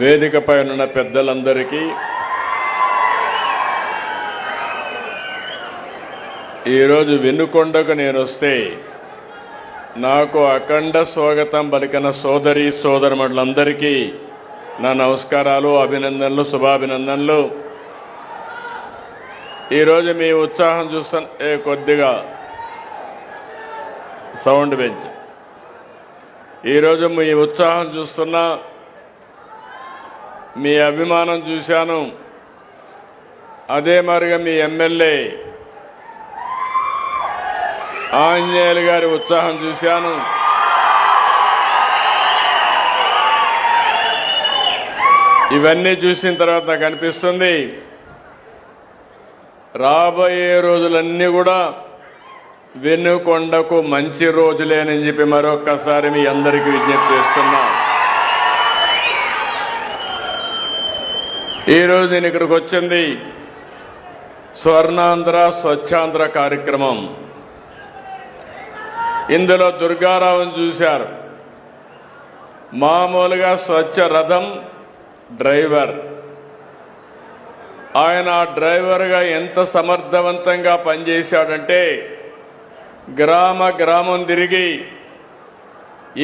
వేదికపై ఉన్న పెద్దలందరికీ ఈరోజు వెన్నుకొండకు నేను వస్తే నాకు అఖండ స్వాగతం పలికిన సోదరి సోదరులందరికీ నా నమస్కారాలు, అభినందనలు, శుభాభినందనలు. ఈరోజు మీ ఉత్సాహం చూస్తే కొద్దిగా సౌండ్ పెంచి ఈరోజు మీ ఉత్సాహం చూస్తున్నా, మీ అభిమానం చూశాను. అదే మరిగా మీ ఎమ్మెల్యే ఆంజనేయులు గారి ఉత్సాహం చూశాను. ఇవన్నీ చూసిన తర్వాత నాకు అనిపిస్తుంది రాబోయే రోజులన్నీ కూడా వెన్నుకొండకు మంచి రోజులేనని చెప్పి మరొక్కసారి మీ అందరికీ విజ్ఞప్తి చేస్తున్నా. ఈరోజు నేను ఇక్కడికి వచ్చింది స్వర్ణాంధ్ర స్వచ్ఛాంధ్ర కార్యక్రమం. ఇందులో దుర్గారావును చూశారు. మామూలుగా స్వచ్ఛ రథం డ్రైవర్. ఆయన డ్రైవర్గా ఎంత సమర్థవంతంగా పనిచేశాడంటే గ్రామం తిరిగి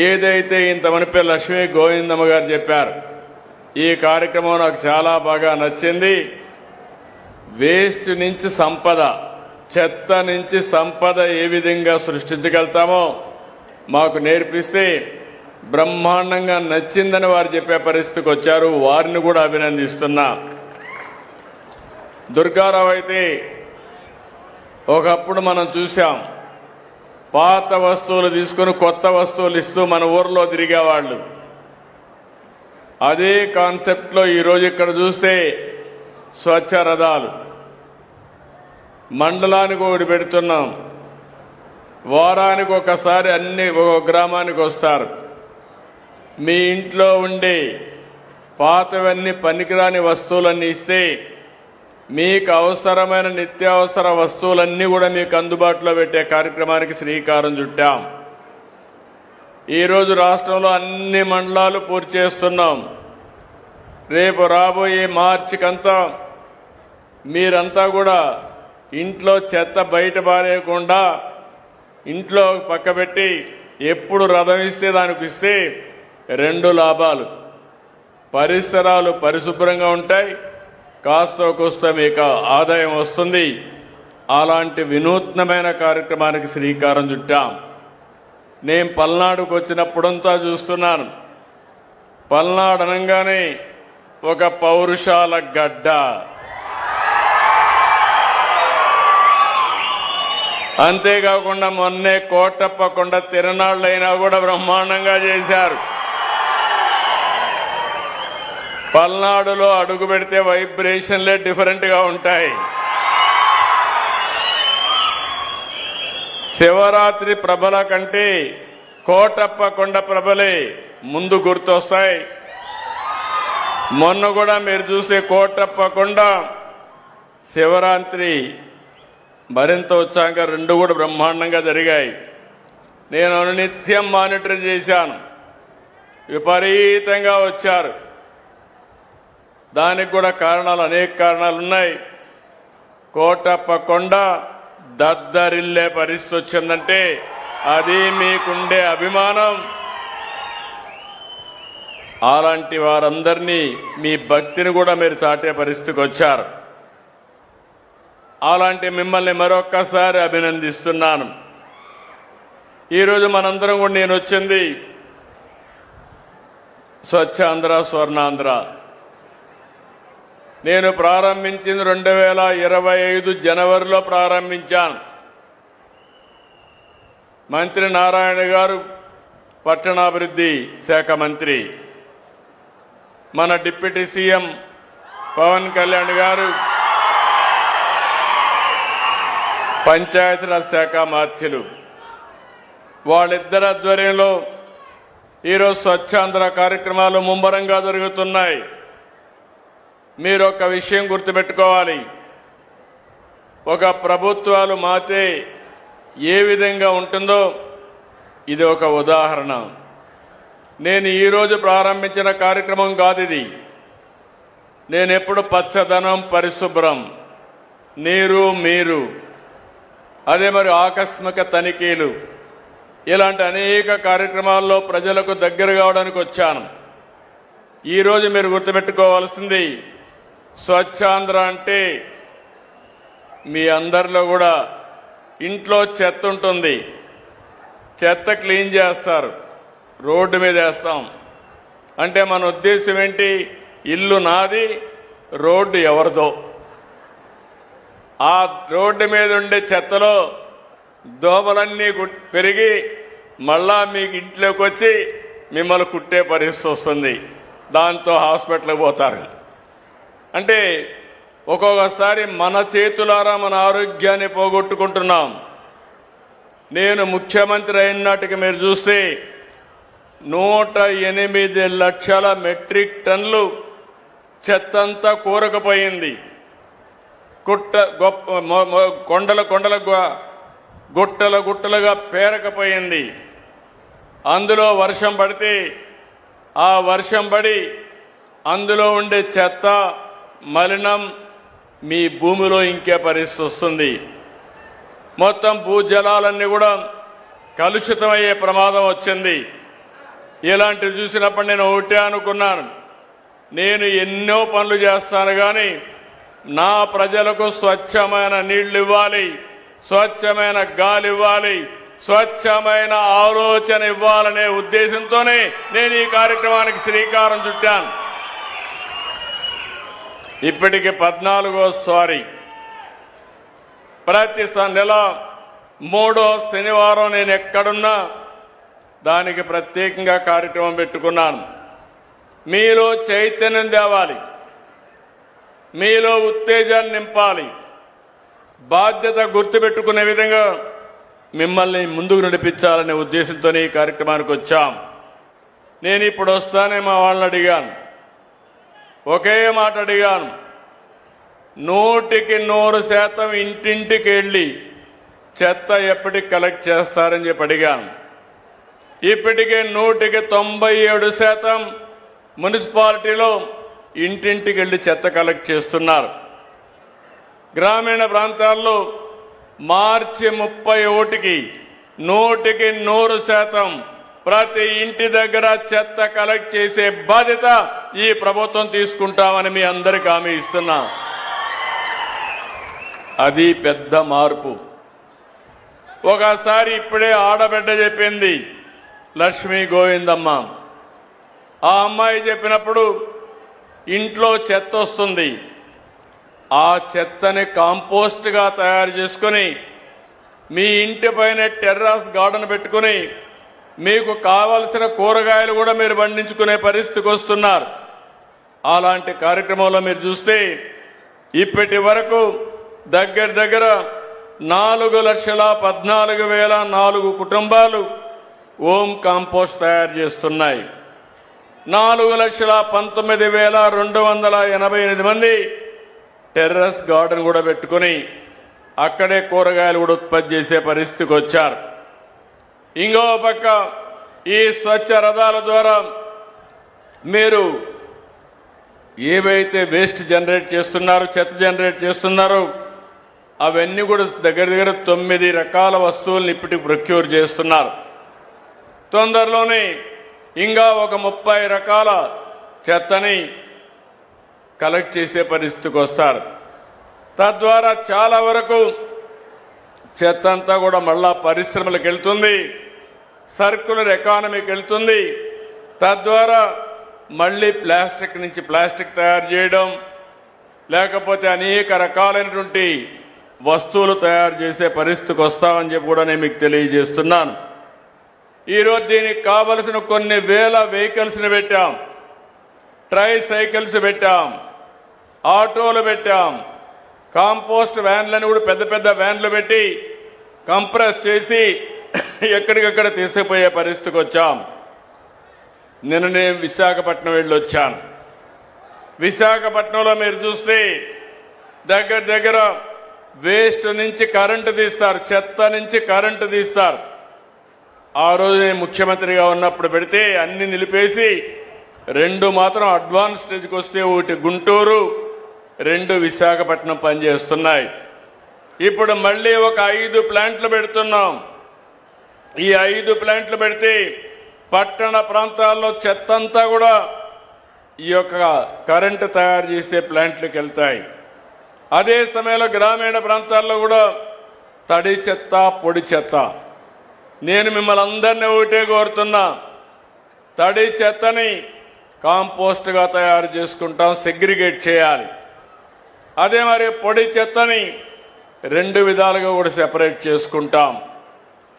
ఏదైతే ఇంతమనిపై లక్ష్మీ గోవిందమ్మ గారు చెప్పారు, ఈ కార్యక్రమం నాకు చాలా బాగా నచ్చింది. వేస్ట్ నుంచి సంపద, చెత్త నుంచి సంపద ఏ విధంగా సృష్టించగలుగుతామో మాకు నేర్పిస్తే బ్రహ్మాండంగా నచ్చిందని వారు చెప్పే పరిస్థితికి వచ్చారు. వారిని కూడా అభినందిస్తున్నా. దుర్గారావు అయితే ఒకప్పుడు మనం చూసాం, పాత వస్తువులు తీసుకుని కొత్త వస్తువులు ఇస్తూ మన ఊర్లో తిరిగేవాళ్ళు. అదే కాన్సెప్ట్లో ఈరోజు ఇక్కడ చూస్తే స్వచ్ఛ రథాలు మండలానికి ఒకటి పెడుతున్నాం. వారానికి ఒకసారి అన్ని ఒక గ్రామానికి వస్తారు. మీ ఇంట్లో ఉండే పాతవన్నీ పనికిరాని వస్తువులన్నీ ఇస్తే మీకు అవసరమైన నిత్యావసర వస్తువులన్నీ కూడా మీకు అందుబాటులో పెట్టే కార్యక్రమానికి శ్రీకారం చుట్టాం. ఈరోజు రాష్ట్రంలో అన్ని మండలాలు పూర్తి చేస్తున్నాం. రేపు రాబోయే మార్చికంతా మీరంతా కూడా ఇంట్లో చెత్త బయట పారేయకుండా ఇంట్లో పక్కబెట్టి ఎప్పుడు రథం ఇస్తే దానికి ఇస్తే రెండు లాభాలు: పరిసరాలు పరిశుభ్రంగా ఉంటాయి, కాస్త కోస్త మీకు ఆదాయం వస్తుంది. అలాంటి వినూత్నమైన కార్యక్రమానికి శ్రీకారం చుట్టాం. నేను పల్నాడుకు వచ్చినప్పుడంతా చూస్తున్నాను. పల్నాడు అనగానే ఒక పౌరుషాల గడ్డ. అంతేకాకుండా మొన్నే కోటప్ప కొండ తిరణాళ్ళైనా కూడా బ్రహ్మాండంగా చేశారు. పల్నాడులో అడుగు పెడితే వైబ్రేషన్లే డిఫరెంట్గా ఉంటాయి. శివరాత్రి ప్రభల కంటే కోటప్ప కొండ ప్రభలే ముందు గుర్తొస్తాయి. మొన్న కూడా మీరు చూస్తే కోటప్ప కొండ శివరాత్రి మరింత ఉత్సాహంగా రెండు కూడా బ్రహ్మాండంగా జరిగాయి. నేను నిత్యం మానిటర్ చేశాను. విపరీతంగా వచ్చారు. దానికి కూడా కారణాలు, అనేక కారణాలు ఉన్నాయి. కోటప్ప కొండ దద్దరిల్లే పరిస్థితి వచ్చిందంటే అది మీకుండే అభిమానం. అలాంటి వారందరినీ మీ భక్తిని కూడా మీరు చాటే పరిస్థితికి వచ్చారు. అలాంటి మిమ్మల్ని మరొక్కసారి అభినందిస్తున్నాను. ఈరోజు మనందరం కూడా నేను వచ్చింది స్వచ్ఛాంధ్ర స్వర్ణాంధ్ర. నేను ప్రారంభించింది 2025 జనవరిలో ప్రారంభించాను. మంత్రి నారాయణ గారు పట్టణాభివృద్ధి శాఖ మంత్రి, మన డిప్యూటీ సీఎం పవన్ కళ్యాణ్ గారు పంచాయతీరాజ్ శాఖ మాత్యులు, వాళ్ళిద్దరి ఆధ్వర్యంలో ఈరోజు స్వచ్ఛాంధ్ర కార్యక్రమాలు ముమ్మరంగా జరుగుతున్నాయి. మీరు ఒక విషయం గుర్తుపెట్టుకోవాలి. ఒక ప్రభుత్వాలు మాతే ఏ విధంగా ఉంటుందో ఇది ఒక ఉదాహరణ. నేను ఈరోజు ప్రారంభించిన కార్యక్రమం కాదు ఇది. నేనెప్పుడు పచ్చదనం, పరిశుభ్రం, నీరు, మీరు, అదే మరి ఆకస్మిక తనిఖీలు, ఇలాంటి అనేక కార్యక్రమాల్లో ప్రజలకు దగ్గర కావడానికి వచ్చాను. ఈరోజు మీరు గుర్తుపెట్టుకోవాల్సింది, స్వచ్ఛాంధ్ర అంటే మీ అందరిలో కూడా ఇంట్లో చెత్త ఉంటుంది, చెత్త క్లీన్ చేస్తారు, రోడ్డు మీద వేస్తాం. అంటే మన ఉద్దేశం ఏంటి? ఇల్లు నాది, రోడ్డు ఎవరిదో. ఆ రోడ్డు మీద ఉండే చెత్తలో దోమలన్నీ పెరిగి మళ్ళా మీకు ఇంట్లోకి వచ్చి మిమ్మల్ని కుట్టే పరిస్థితి వస్తుంది. దాంతో హాస్పిటల్కి పోతారు. అంటే ఒక్కొక్కసారి మన చేతులారా మన ఆరోగ్యాన్ని పోగొట్టుకుంటున్నాం. నేను ముఖ్యమంత్రి అయిన నాటికి మీరు చూస్తే 108 లక్షల మెట్రిక్ టన్నులు చెత్తంతా కూరకపోయింది. కొండల గుట్టలుగా పేరకపోయింది. అందులో వర్షం పడితే ఆ వర్షం పడి అందులో ఉండే చెత్త, మలినం మీ భూమిలో ఇంకే పరిస్థితి వస్తుంది. మొత్తం భూజలాలన్నీ కూడా కలుషితమయ్యే ప్రమాదం వచ్చింది. ఇలాంటివి చూసినప్పుడు నేను ఒకటే అనుకున్నాను, నేను ఎన్నో పనులు చేస్తాను కానీ నా ప్రజలకు స్వచ్ఛమైన నీళ్లు ఇవ్వాలి, స్వచ్ఛమైన గాలి ఇవ్వాలి, స్వచ్ఛమైన ఆలోచన ఇవ్వాలనే ఉద్దేశంతోనే నేను ఈ కార్యక్రమానికి శ్రీకారం చుట్టాను. ఇప్పటికి 14వ ప్రతి నెల 3వ శనివారం నేను ఎక్కడున్నా దానికి ప్రత్యేకంగా కార్యక్రమం పెట్టుకున్నాను. మీలో చైతన్యం తేవాలి, మీలో ఉత్తేజాన్ని నింపాలి, బాధ్యత గుర్తుపెట్టుకునే విధంగా మిమ్మల్ని ముందుకు నడిపించాలనే ఉద్దేశంతోనే ఈ కార్యక్రమానికి వచ్చాం. నేను ఇప్పుడు వస్తానే మా వాళ్ళని అడిగాను, ఒకే మాట అడిగాను, 100% ఇంటింటికి వెళ్ళి చెత్త ఎప్పటికి కలెక్ట్ చేస్తారని చెప్పి అడిగాను. ఇప్పటికే 97% మున్సిపాలిటీలో ఇంటింటికి వెళ్ళి చెత్త కలెక్ట్ చేస్తున్నారు. గ్రామీణ ప్రాంతాల్లో మార్చి 31కి 100% ప్రతి ఇంటి దగ్గర చెత్త కలెక్ట్ చేసే బాధ్యత ఈ ప్రభుత్వం తీసుకుంటామని మీ అందరికీ హామీ ఇస్తున్నా. అది పెద్ద మార్పు. ఒకసారి ఇప్పుడే ఆడబిడ్డ చెప్పింది, లక్ష్మీ గోవిందమ్మ. ఆ అమ్మాయి చెప్పినప్పుడు ఇంట్లో చెత్త వస్తుంది, ఆ చెత్తని కాంపోస్ట్గా తయారు చేసుకుని మీ ఇంటి పైన టెర్రస్ గార్డెన్ పెట్టుకుని మీకు కావలసిన కూరగాయలు కూడా మీరు పండించుకునే పరిస్థితికి వస్తున్నారు. అలాంటి కార్యక్రమంలో మీరు చూస్తే ఇప్పటి వరకు దగ్గర 4,14,004 కుటుంబాలు హోమ్ కాంపోస్ట్ తయారు చేస్తున్నాయి. 4,19,288 మంది టెర్రస్ గార్డెన్ కూడా పెట్టుకుని అక్కడే కూరగాయలు కూడా ఉత్పత్తి చేసే పరిస్థితికి వచ్చారు. ఇంకో పక్క ఈ స్వచ్ఛ రథాల ద్వారా మీరు ఏవైతే వేస్ట్ జనరేట్ చేస్తున్నారో, చెత్త జనరేట్ చేస్తున్నారో, అవన్నీ కూడా దగ్గర 9 రకాల వస్తువులను ఇప్పటికి ప్రొక్యూర్ చేస్తున్నారు. తొందరలోనే ఇంకా ఒక 30 రకాల చెత్తని కలెక్ట్ చేసే పరిస్థితికి వస్తారు. తద్వారా చాలా వరకు చెత్త అంతా కూడా మళ్ళా పరిశ్రమలకు వెళ్తుంది, సర్క్యులర్ ఎకానమీకి వెళ్తుంది. తద్వారా మళ్ళీ ప్లాస్టిక్ నుంచి ప్లాస్టిక్ తయారు చేయడం, లేకపోతే అనేక రకాలైనటువంటి వస్తువులు తయారు చేసే పరిస్థితికి వస్తామని చెప్పి కూడా నేను మీకు తెలియజేస్తున్నాను. ఈరోజు దీనికి కావలసిన కొన్ని వేల వెహికల్స్ని పెట్టాం, ట్రై సైకిల్స్ పెట్టాం, ఆటోలు పెట్టాం, కాంపోస్ట్ వ్యాన్లను కూడా పెద్ద వ్యాన్లు పెట్టి కంప్రెస్ చేసి ఎక్కడికక్కడ తీసుకుపోయే పరిస్థితికి వచ్చాం. నిన్న నేను విశాఖపట్నం వెళ్ళొచ్చాను. విశాఖపట్నంలో మీరు చూస్తే దగ్గర వేస్ట్ నుంచి కరెంటు తీస్తారు, చెత్త నుంచి కరెంటు తీస్తారు. ఆ రోజు నేను ముఖ్యమంత్రిగా ఉన్నప్పుడు పెడితే అన్ని నిలిపేసి 2 మాత్రం అడ్వాన్స్ స్టేజ్కి వస్తే ఒకటి గుంటూరు, 2 విశాఖపట్నం పనిచేస్తున్నాయి. ఇప్పుడు మళ్ళీ ఒక 5 ప్లాంట్లు పెడుతున్నాం. ఈ 5 ప్లాంట్లు పెడితే పట్టణ ప్రాంతాల్లో చెత్తంతా కూడా ఈ యొక్క కరెంటు తయారు చేసే ప్లాంట్లకు వెళ్తాయి. అదే సమయంలో గ్రామీణ ప్రాంతాల్లో కూడా తడి చెత్త, పొడి చెత్త. నేను మిమ్మల్ని అందరినీ ఒకటే కోరుతున్నా, తడి చెత్తని కాంపోస్ట్గా తయారు చేసుకుంటాం, సెగ్రిగేట్ చేయాలి. అదే మరి పొడి చెత్తని 2 విధాలుగా కూడా సెపరేట్ చేసుకుంటాం.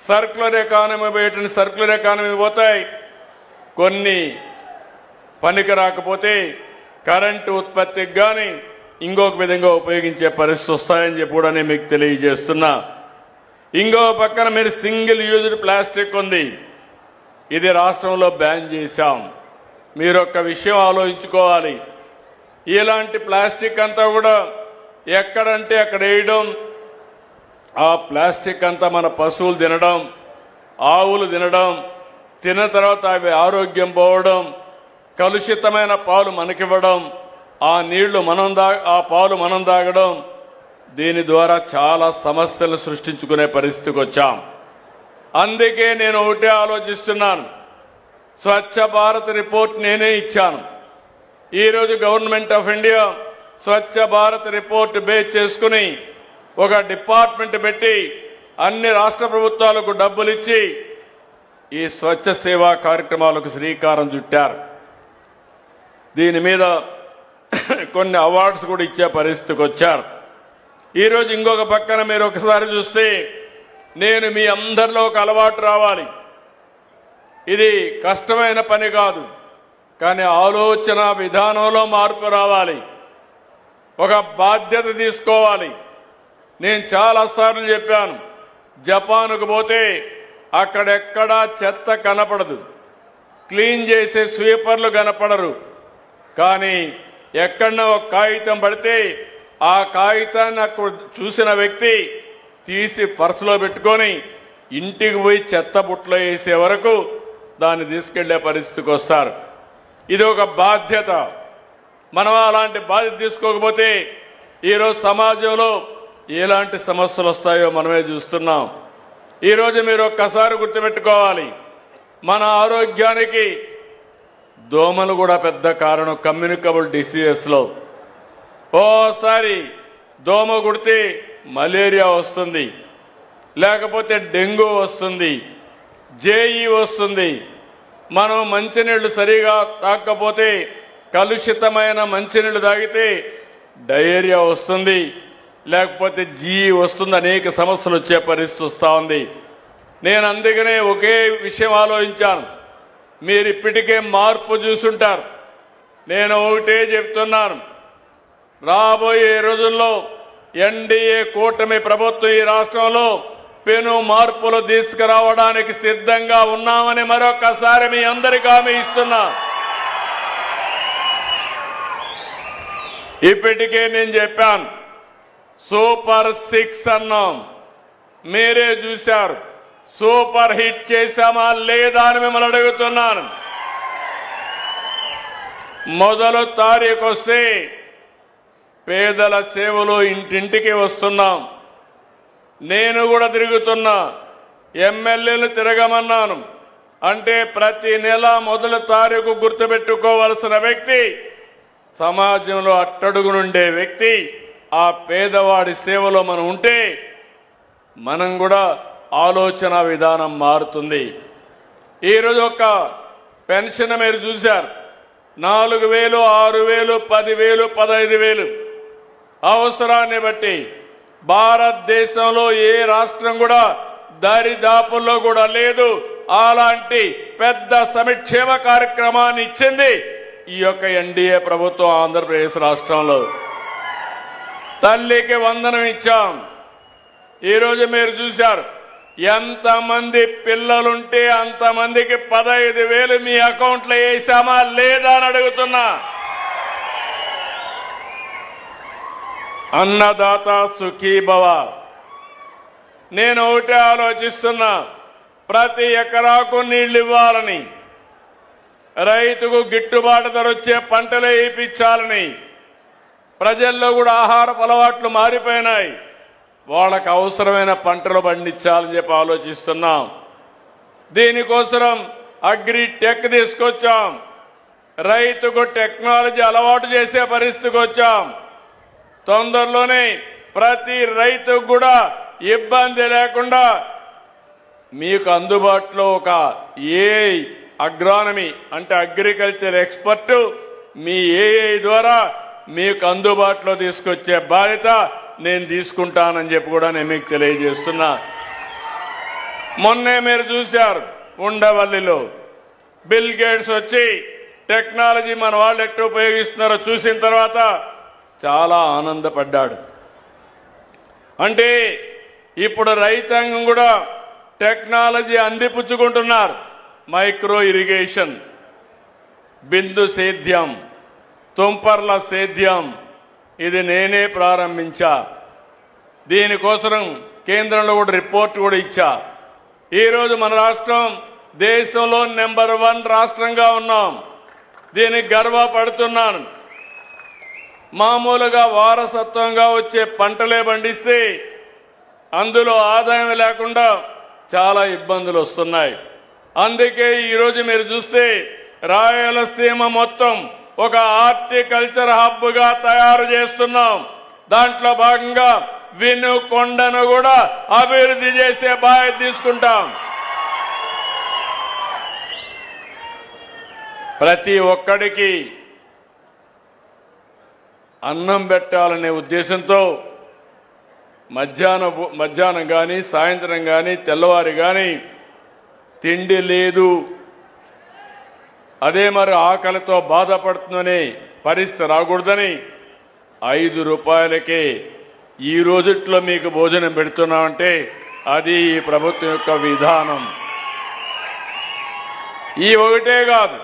సర్క్యులర్ ఎకానమీ బయటని సర్క్యులర్ ఎకానమీ పోతాయి, కొన్ని పనికి రాకపోతే కరెంటు ఉత్పత్తికి కానీ ఇంకొక విధంగా ఉపయోగించే పరిస్థితి వస్తాయని చెప్పి కూడా నేను మీకు తెలియజేస్తున్నా. ఇంకో పక్కన మీరు సింగిల్ యూజ్డ్ ప్లాస్టిక్ ఉంది, ఇది రాష్ట్రంలో బ్యాన్ చేశాం. మీరు ఒక్క విషయం ఆలోచించుకోవాలి, ఇలాంటి ప్లాస్టిక్ అంతా కూడా ఎక్కడంటే అక్కడ వేయడం, ఆ ప్లాస్టిక్ అంతా మన పశువులు తినడం, ఆవులు తినడం, తిన్న తర్వాత అవి ఆరోగ్యం పోవడం, కలుషితమైన పాలు మనకివ్వడం, ఆ నీళ్లు ఆ పాలు మనం తాగడం, దీని ద్వారా చాలా సమస్యలు సృష్టించుకునే పరిస్థితికి వచ్చాం. అందుకే నేను ఒకటే ఆలోచిస్తున్నాను, స్వచ్ఛ భారత్ రిపోర్ట్ నేనే ఇచ్చాను. ఈరోజు government of India Swachh Bharat report base చేసుకుని ఒక డిపార్ట్మెంట్ పెట్టి అన్ని రాష్ట్ర ప్రభుత్వాలకు డబ్బులు ఇచ్చి ఈ స్వచ్ఛ సేవా కార్యక్రమాలకు శ్రీకారం చుట్టారు. దీని మీద కొన్ని అవార్డ్స్ కూడా ఇచ్చే పరిస్థితికి వచ్చారు. ఈరోజు ఇంకొక పక్కన మీరు ఒకసారి చూస్తే, నేను మీ అందరిలో ఒక అలవాటు రావాలి. ఇది కష్టమైన పని కాదు, కానీ ఆలోచన విధానంలో మార్పు రావాలి, ఒక బాధ్యత తీసుకోవాలి. నేను చాలాసార్లు చెప్పాను, జపాన్కు పోతే అక్కడెక్కడా చెత్త కనపడదు, క్లీన్ చేసే స్వీపర్లు కనపడరు. కానీ ఎక్కడన్నా ఒక కాగితం పడితే ఆ కాగితాన్ని అక్కడ చూసిన వ్యక్తి తీసి పర్సులో పెట్టుకొని ఇంటికి పోయి చెత్త బుట్టలో వేసే వరకు దాన్ని తీసుకెళ్లే పరిస్థితికి వస్తారు. ఇది ఒక బాధ్యత. మనం అలాంటి బాధ్యత తీసుకోకపోతే ఈరోజు సమాజంలో ఎలాంటి సమస్యలు వస్తాయో మనమే చూస్తున్నాం. ఈరోజు మీరు ఒక్కసారి గుర్తుపెట్టుకోవాలి, మన ఆరోగ్యానికి దోమలు కూడా పెద్ద కారణం. కమ్యూనికబుల్ డిసీజెస్లో ఓసారి దోమ కుడితే మలేరియా వస్తుంది, లేకపోతే డెంగ్యూ వస్తుంది, జేఈ వస్తుంది. మనం మంచినీళ్లు సరిగా తాగకపోతే, కలుషితమైన మంచినీళ్లు తాగితే డయేరియా వస్తుంది, లేకపోతే జీఈ వస్తుంది. అనేక సమస్యలు వచ్చే పరిస్థితి వస్తూ ఉంది. నేను అందుకనే ఒకే విషయం ఆలోచించాను, మీరు ఇప్పటికే మార్పు చూసుంటారు. నేను ఒకటే చెప్తున్నాను, రాబోయే రోజుల్లో ఎన్డీఏ కూటమి ప్రభుత్వం ఈ రాష్ట్రంలో పెను మార్పులు తీసుకురావడానికి సిద్ధంగా ఉన్నామని మరొకసారి మీ అందరికీ హామీ ఇస్తున్నా. ఇప్పటికే నేను చెప్పాను, సూపర్ 6 అన్నాం, మీరే చూశారు. సూపర్ హిట్ చేశామా లేదా అని మిమ్మల్ని అడుగుతున్నాను. మొదలు తారీఖు వస్తే పేదల సేవలు ఇంటింటికి వస్తున్నాం. నేను కూడా తిరుగుతున్నా, ఎమ్మెల్యేలు తిరగమన్నాను. అంటే ప్రతి నెల మొదటి తారీఖు గుర్తుపెట్టుకోవాల్సిన వ్యక్తి, సమాజంలో అట్టడుగునుండే వ్యక్తి, ఆ పేదవాడి సేవలో మనం ఉంటే మనం కూడా ఆలోచన విధానం మారుతుంది. ఈరోజు ఒక పెన్షన్ మీరు చూశారు, 4,000, 6,000, 10,000, 15,000 అవసరాన్ని బట్టి భారతదేశంలో ఏ రాష్ట్రం కూడా దరిదాపుల్లో కూడా లేదు. అలాంటి పెద్ద సంక్షేమ కార్యక్రమాన్ని ఇచ్చింది ఈ యొక్క ఎన్డీఏ ప్రభుత్వం ఆంధ్రప్రదేశ్ రాష్ట్రంలో. తల్లికి వందనం ఇచ్చాం. ఈరోజు మీరు చూశారు, ఎంతమంది పిల్లలుంటే అంతమందికి 15,000 మీ అకౌంట్లో వేసామా లేదా అని అడుగుతున్నా. అన్నదాత సుఖీభవ. నేను ఒకటే ఆలోచిస్తున్నా, ప్రతి ఎకరాకు నీళ్లు ఇవ్వాలని. రైతుకు గిట్టుబాటు ధర వచ్చే పంటలే వేయించాలని, ప్రజల్లో కూడా ఆహారపు అలవాట్లు మారిపోయినాయి, వాళ్ళకు అవసరమైన పంటలు పండించాలని చెప్పి ఆలోచిస్తున్నాం. దీనికోసం అగ్రి టెక్ తీసుకొచ్చాం. రైతుకు టెక్నాలజీ అలవాటు చేసే పరిస్థితికి వచ్చాం. తొందరలోనే ప్రతి రైతుకు కూడా ఇబ్బంది లేకుండా మీకు అందుబాటులో ఒక ఏఐ అగ్రానమీ అంటే అగ్రికల్చర్ ఎక్స్పర్ట్ మీ ఏఐ ద్వారా మీకు అందుబాటులో తీసుకొచ్చే బాధ్యత నేను తీసుకుంటానని చెప్పి కూడా నేను మీకు తెలియజేస్తున్నా. మొన్నే మీరు చూశారు ఉండవల్లిలో బిల్ గేట్స్ వచ్చి టెక్నాలజీ మన వాళ్ళు ఎట్లా ఉపయోగిస్తున్నారో చూసిన తర్వాత చాలా ఆనందపడ్డాడు. అంటే ఇప్పుడు రైతాంగం కూడా టెక్నాలజీ అందిపుచ్చుకుంటున్నారు. మైక్రో ఇరిగేషన్, బిందు సేద్యం, తుంపర్ల సేద్యం ఇది నేనే ప్రారంభించా. దీనికోసం కేంద్రంలో కూడా రిపోర్ట్ కూడా ఇచ్చా. ఈరోజు మన రాష్ట్రం దేశంలో నెంబర్ 1 రాష్ట్రంగా ఉన్నాం. దీనికి గర్వపడుతున్నాను. మామూలుగా వారసత్వంగా వచ్చే పంటలే పండిస్తే అందులో ఆదాయం లేకుండా చాలా ఇబ్బందులు వస్తున్నాయి. అందుకే ఈరోజు మీరు చూస్తే రాయలసీమ మొత్తం ఒక హార్టికల్చర్ హబ్ గా తయారు చేస్తున్నాం. దాంట్లో భాగంగా వినుకొండను కూడా అభివృద్ధి చేసే బాధ్యత తీసుకుంటాం. ప్రతి ఒక్కడికి అన్నం పెట్టాలనే ఉద్దేశంతో మధ్యాహ్నం కానీ సాయంత్రం కానీ తెల్లవారి కానీ తిండి లేదు, అదే మరి ఆకలితో బాధపడుతుందనే పరిస్థితి రాకూడదని 5 రూపాయలకే ఈ రోజుట్లో మీకు భోజనం పెడుతున్నామంటే అది ఈ ప్రభుత్వం యొక్క విధానం. ఈ ఒకటే కాదు,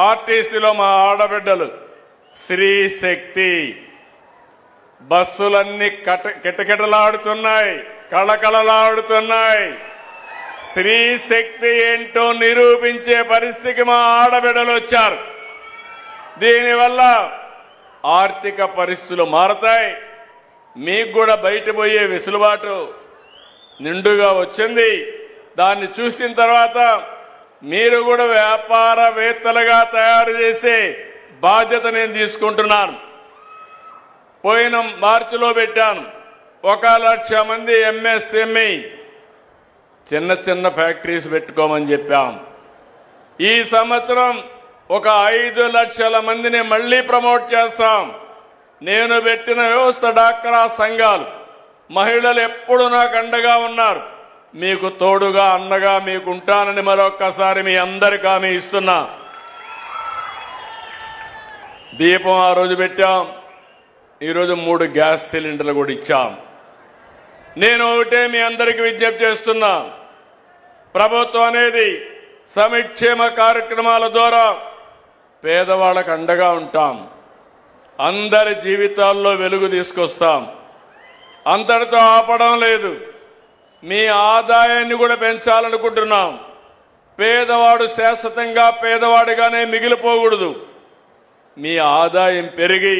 ఆర్టీసీలో మా ఆడబిడ్డలు స్త్రీ శక్తి బస్సులన్నీ కిటకిటలాడుతున్నాయి, కళకళలాడుతున్నాయి. స్త్రీ శక్తి ఏంటో నిరూపించే పరిస్థితికి మా ఆడబిడ్డలు వచ్చారు. దీనివల్ల ఆర్థిక పరిస్థితులు మారతాయి. మీకు కూడా బయట పోయే వెసులుబాటు నిండుగా వచ్చింది. దాన్ని చూసిన తర్వాత మీరు కూడా వ్యాపారవేత్తలుగా తయారు చేసే బాధ్యత నేను తీసుకుంటున్నాను. పోయిన మార్చిలో పెట్టాను 1,00,000 మంది ఎంఎస్ఎంఈ చిన్న చిన్న ఫ్యాక్టరీస్ పెట్టుకోమని చెప్పాం. ఈ సంవత్సరం ఒక 5 లక్షల మందిని మళ్లీ ప్రమోట్ చేస్తాం. నేను పెట్టిన వ్యవస్థ డాక్రా సంఘాలు మహిళలు ఎప్పుడు నాకు అండగా ఉన్నారు. మీకు తోడుగా అండగా మీకు ఉంటానని మరొక్కసారి మీ అందరికీ హామీ ఇస్తున్నా. దీపం ఆ రోజు పెట్టాం. ఈరోజు 3 గ్యాస్ సిలిండర్లు కూడా ఇచ్చాం. నేను ఒకటే మీ అందరికీ విజ్ఞప్తి చేస్తున్నా, ప్రభుత్వం అనేది సంక్షేమ కార్యక్రమాల ద్వారా పేదవాళ్ళకు అండగా ఉంటాం. అందరి జీవితాల్లో వెలుగు తీసుకొస్తాం. అంతటితో ఆపడం లేదు, మీ ఆదాయాన్ని కూడా పెంచాలనుకుంటున్నాం. పేదవాడు శాశ్వతంగా పేదవాడిగానే మిగిలిపోకూడదు. మీ ఆదాయం పెరిగి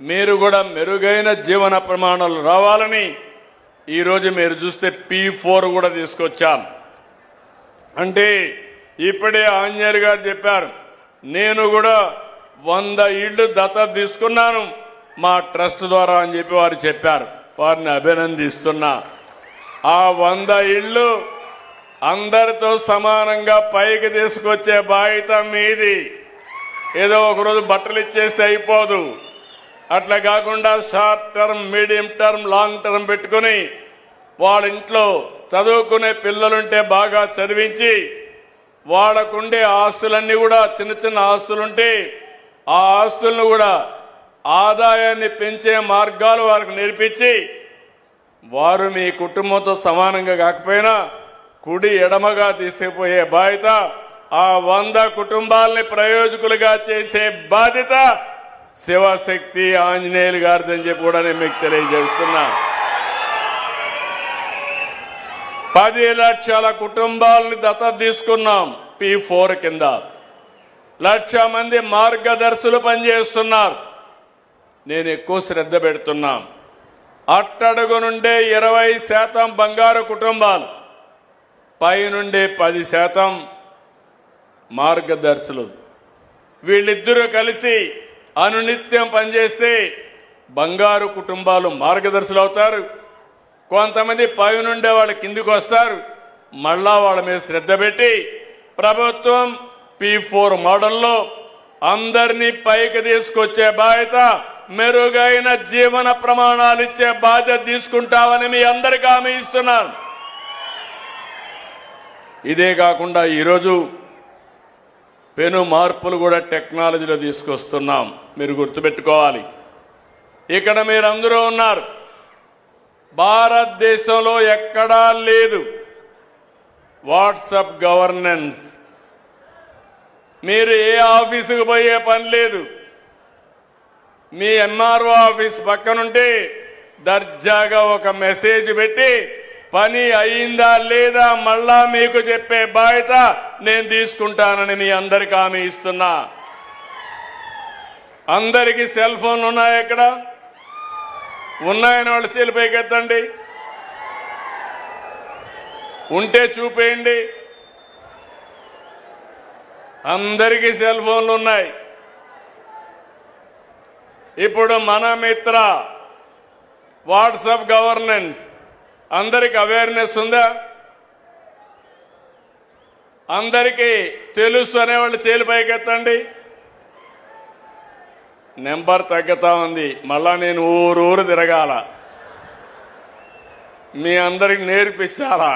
మీరు కూడా మెరుగైన జీవన ప్రమాణాలు రావాలని ఈరోజు మీరు చూస్తే P4 కూడా తీసుకొచ్చాం. అంటే ఇప్పుడే ఆంజనేయులు గారు చెప్పారు, నేను కూడా 100 ఇళ్లు దత్తత తీసుకున్నాను మా ట్రస్ట్ ద్వారా అని చెప్పి వారు చెప్పారు. వారిని అభినందిస్తున్నా. ఆ 100 ఇళ్లు అందరితో సమానంగా పైకి తీసుకొచ్చే బాధ్యత మీది. ఏదో ఒకరోజు బట్టలు ఇచ్చేసి అయిపోదు. అట్లా కాకుండా short term, medium term, long term పెట్టుకుని వాళ్ళ ఇంట్లో చదువుకునే పిల్లలుంటే బాగా చదివించి వాళ్ళకుండే ఆస్తులన్నీ కూడా చిన్న చిన్న ఆస్తులుంటే ఆ ఆస్తులను కూడా ఆదాయాన్ని పెంచే మార్గాలు వారికి నేర్పించి వారు మీ కుటుంబంతో సమానంగా కాకపోయినా కుడి ఎడమగా తీసుకుపోయే బాధ్యత, ఆ 100 కుటుంబాలని ప్రయోజకులుగా చేసే బాధ్యత శివశక్తి ఆంజనేయులు గారిదని చెప్పి కూడా నేను మీకు తెలియజేస్తున్నా. 10 లక్షల కుటుంబాలని దత్తత తీసుకున్నాం P4 కింద. 1,00,000 మంది మార్గదర్శులు పనిచేస్తున్నారు. నేను ఎక్కువ శ్రద్ధ పెడుతున్నా. అట్టడుగు నుండే 20% బంగారు కుటుంబాలు, పై నుండి 10% మార్గదర్శులు. వీళ్ళిద్దరూ కలిసి అనునిత్యం పనిచేస్తే బంగారు కుటుంబాలు మార్గదర్శులు అవుతారు. కొంతమంది పై నుండే వాళ్ళు కిందికి వస్తారు. మళ్ళా వాళ్ళ మీద శ్రద్ధ పెట్టి ప్రభుత్వం P4 మోడల్లో అందరినీ పైకి తీసుకొచ్చే బాధ్యత, మెరుగైన జీవన ప్రమాణాలు ఇచ్చే బాధ్యత తీసుకుంటామని మీ అందరికీ హామీ ఇస్తున్నాను. ఇదే కాకుండా ఈరోజు పెను మార్పులు కూడా టెక్నాలజీలో తీసుకొస్తున్నాం. మీరు గుర్తుపెట్టుకోవాలి, ఇక్కడ మీరందరూ ఉన్నారు. భారతదేశంలో ఎక్కడా లేదు వాట్సాప్ గవర్నెన్స్. మీరు ఏ ఆఫీసుకు పోయే పని లేదు. మీ MRO ఆఫీస్ పక్కనుంటే దర్జాగా ఒక మెసేజ్ పెట్టి పని అయిందా లేదా మళ్ళా మీకు చెప్పే బాధ్యత నేను తీసుకుంటానని మీ అందరికీ హామీ ఇస్తున్నా. అందరికీ సెల్ ఫోన్లు ఉన్నాయి. ఎక్కడ ఉన్నాయని వాళ్ళు సెల్ పైకి ఎత్తండి, ఉంటే చూపేయండి. అందరికీ సెల్ ఫోన్లు ఉన్నాయి. ఇప్పుడు మన మిత్ర వాట్సాప్ గవర్నెన్స్ అందరికి అవేర్నెస్ ఉందా? అందరికీ తెలుసు అనేవాళ్ళు చేలు పైకెత్తండి. నెంబర్ తగ్గుతా ఉంది. మళ్ళా నేను ఊరు తిరగాల, మీ అందరికి నేర్పించాలా.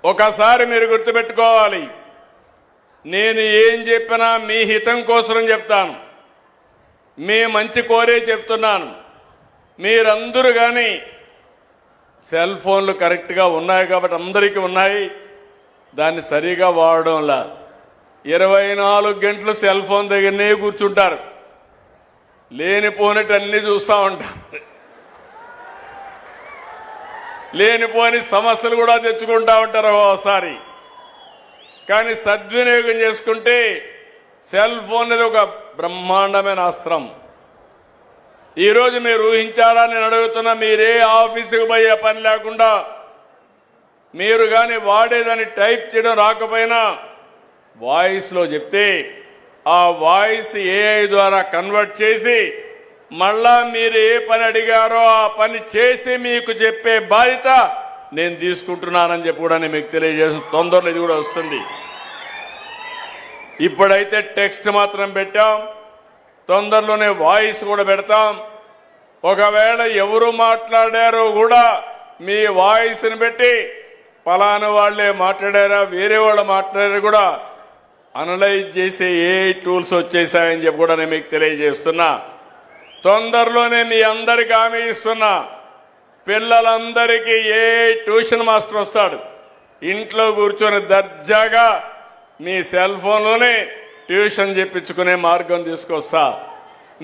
ఒకసారి మీరు గుర్తుపెట్టుకోవాలి, నేను ఏం చెప్పినా మీ హితం కోసం చెప్తాను, మీ మంచి కోరే చెప్తున్నాను. మీరందరూ కానీ సెల్ ఫోన్లు కరెక్ట్గా ఉన్నాయి కాబట్టి అందరికీ ఉన్నాయి, దాన్ని సరిగా వాడడంలా 24 గంటలు సెల్ ఫోన్ దగ్గరనే కూర్చుంటారు. లేనిపోనిటి అన్ని చూస్తూ ఉంటారు. లేనిపోని సమస్యలు కూడా తెచ్చుకుంటా ఉంటారు ఒకసారి. కానీ సద్వినియోగం చేసుకుంటే సెల్ ఫోన్ అనేది ఒక బ్రహ్మాండమైన అస్త్రం. ఈరోజు మీరు ఊహించారా? నేను అడుగుతున్నా, మీరే ఆఫీసుకు పోయే పని లేకుండా మీరు కానీ వాడేదాన్ని టైప్ చేయడం రాకపోయినా వాయిస్లో చెప్తే ఆ వాయిస్ AI ద్వారా కన్వర్ట్ చేసి మళ్ళా మీరు ఏ పని అడిగారో ఆ పని చేసి మీకు చెప్పే బాధ్యత నేను తీసుకుంటున్నానని చెప్పి కూడా మీకు తెలియజేసిన తొందరలో ఇది కూడా వస్తుంది. ఇప్పుడైతే టెక్స్ట్ మాత్రం పెట్టాం, తొందరలోనే వాయిస్ కూడా పెడతాం. ఒకవేళ ఎవరు మాట్లాడారో కూడా మీ వాయిస్ని పెట్టి పలానా వాళ్లే మాట్లాడారా వేరే వాళ్ళు మాట్లాడారు కూడా అనలైజ్ చేసే ఏ టూల్స్ వచ్చేసాయని చెప్పి కూడా నేను మీకు తెలియజేస్తున్నా. తొందరలోనే మీ అందరికీ హామీ ఇస్తున్నా, పిల్లలందరికీ ఏ ట్యూషన్ మాస్టర్ వస్తాడు, ఇంట్లో కూర్చొని దర్జాగా మీ సెల్ ఫోన్లోనే ట్యూషన్ చెప్పించుకునే మార్గం తీసుకొస్తా.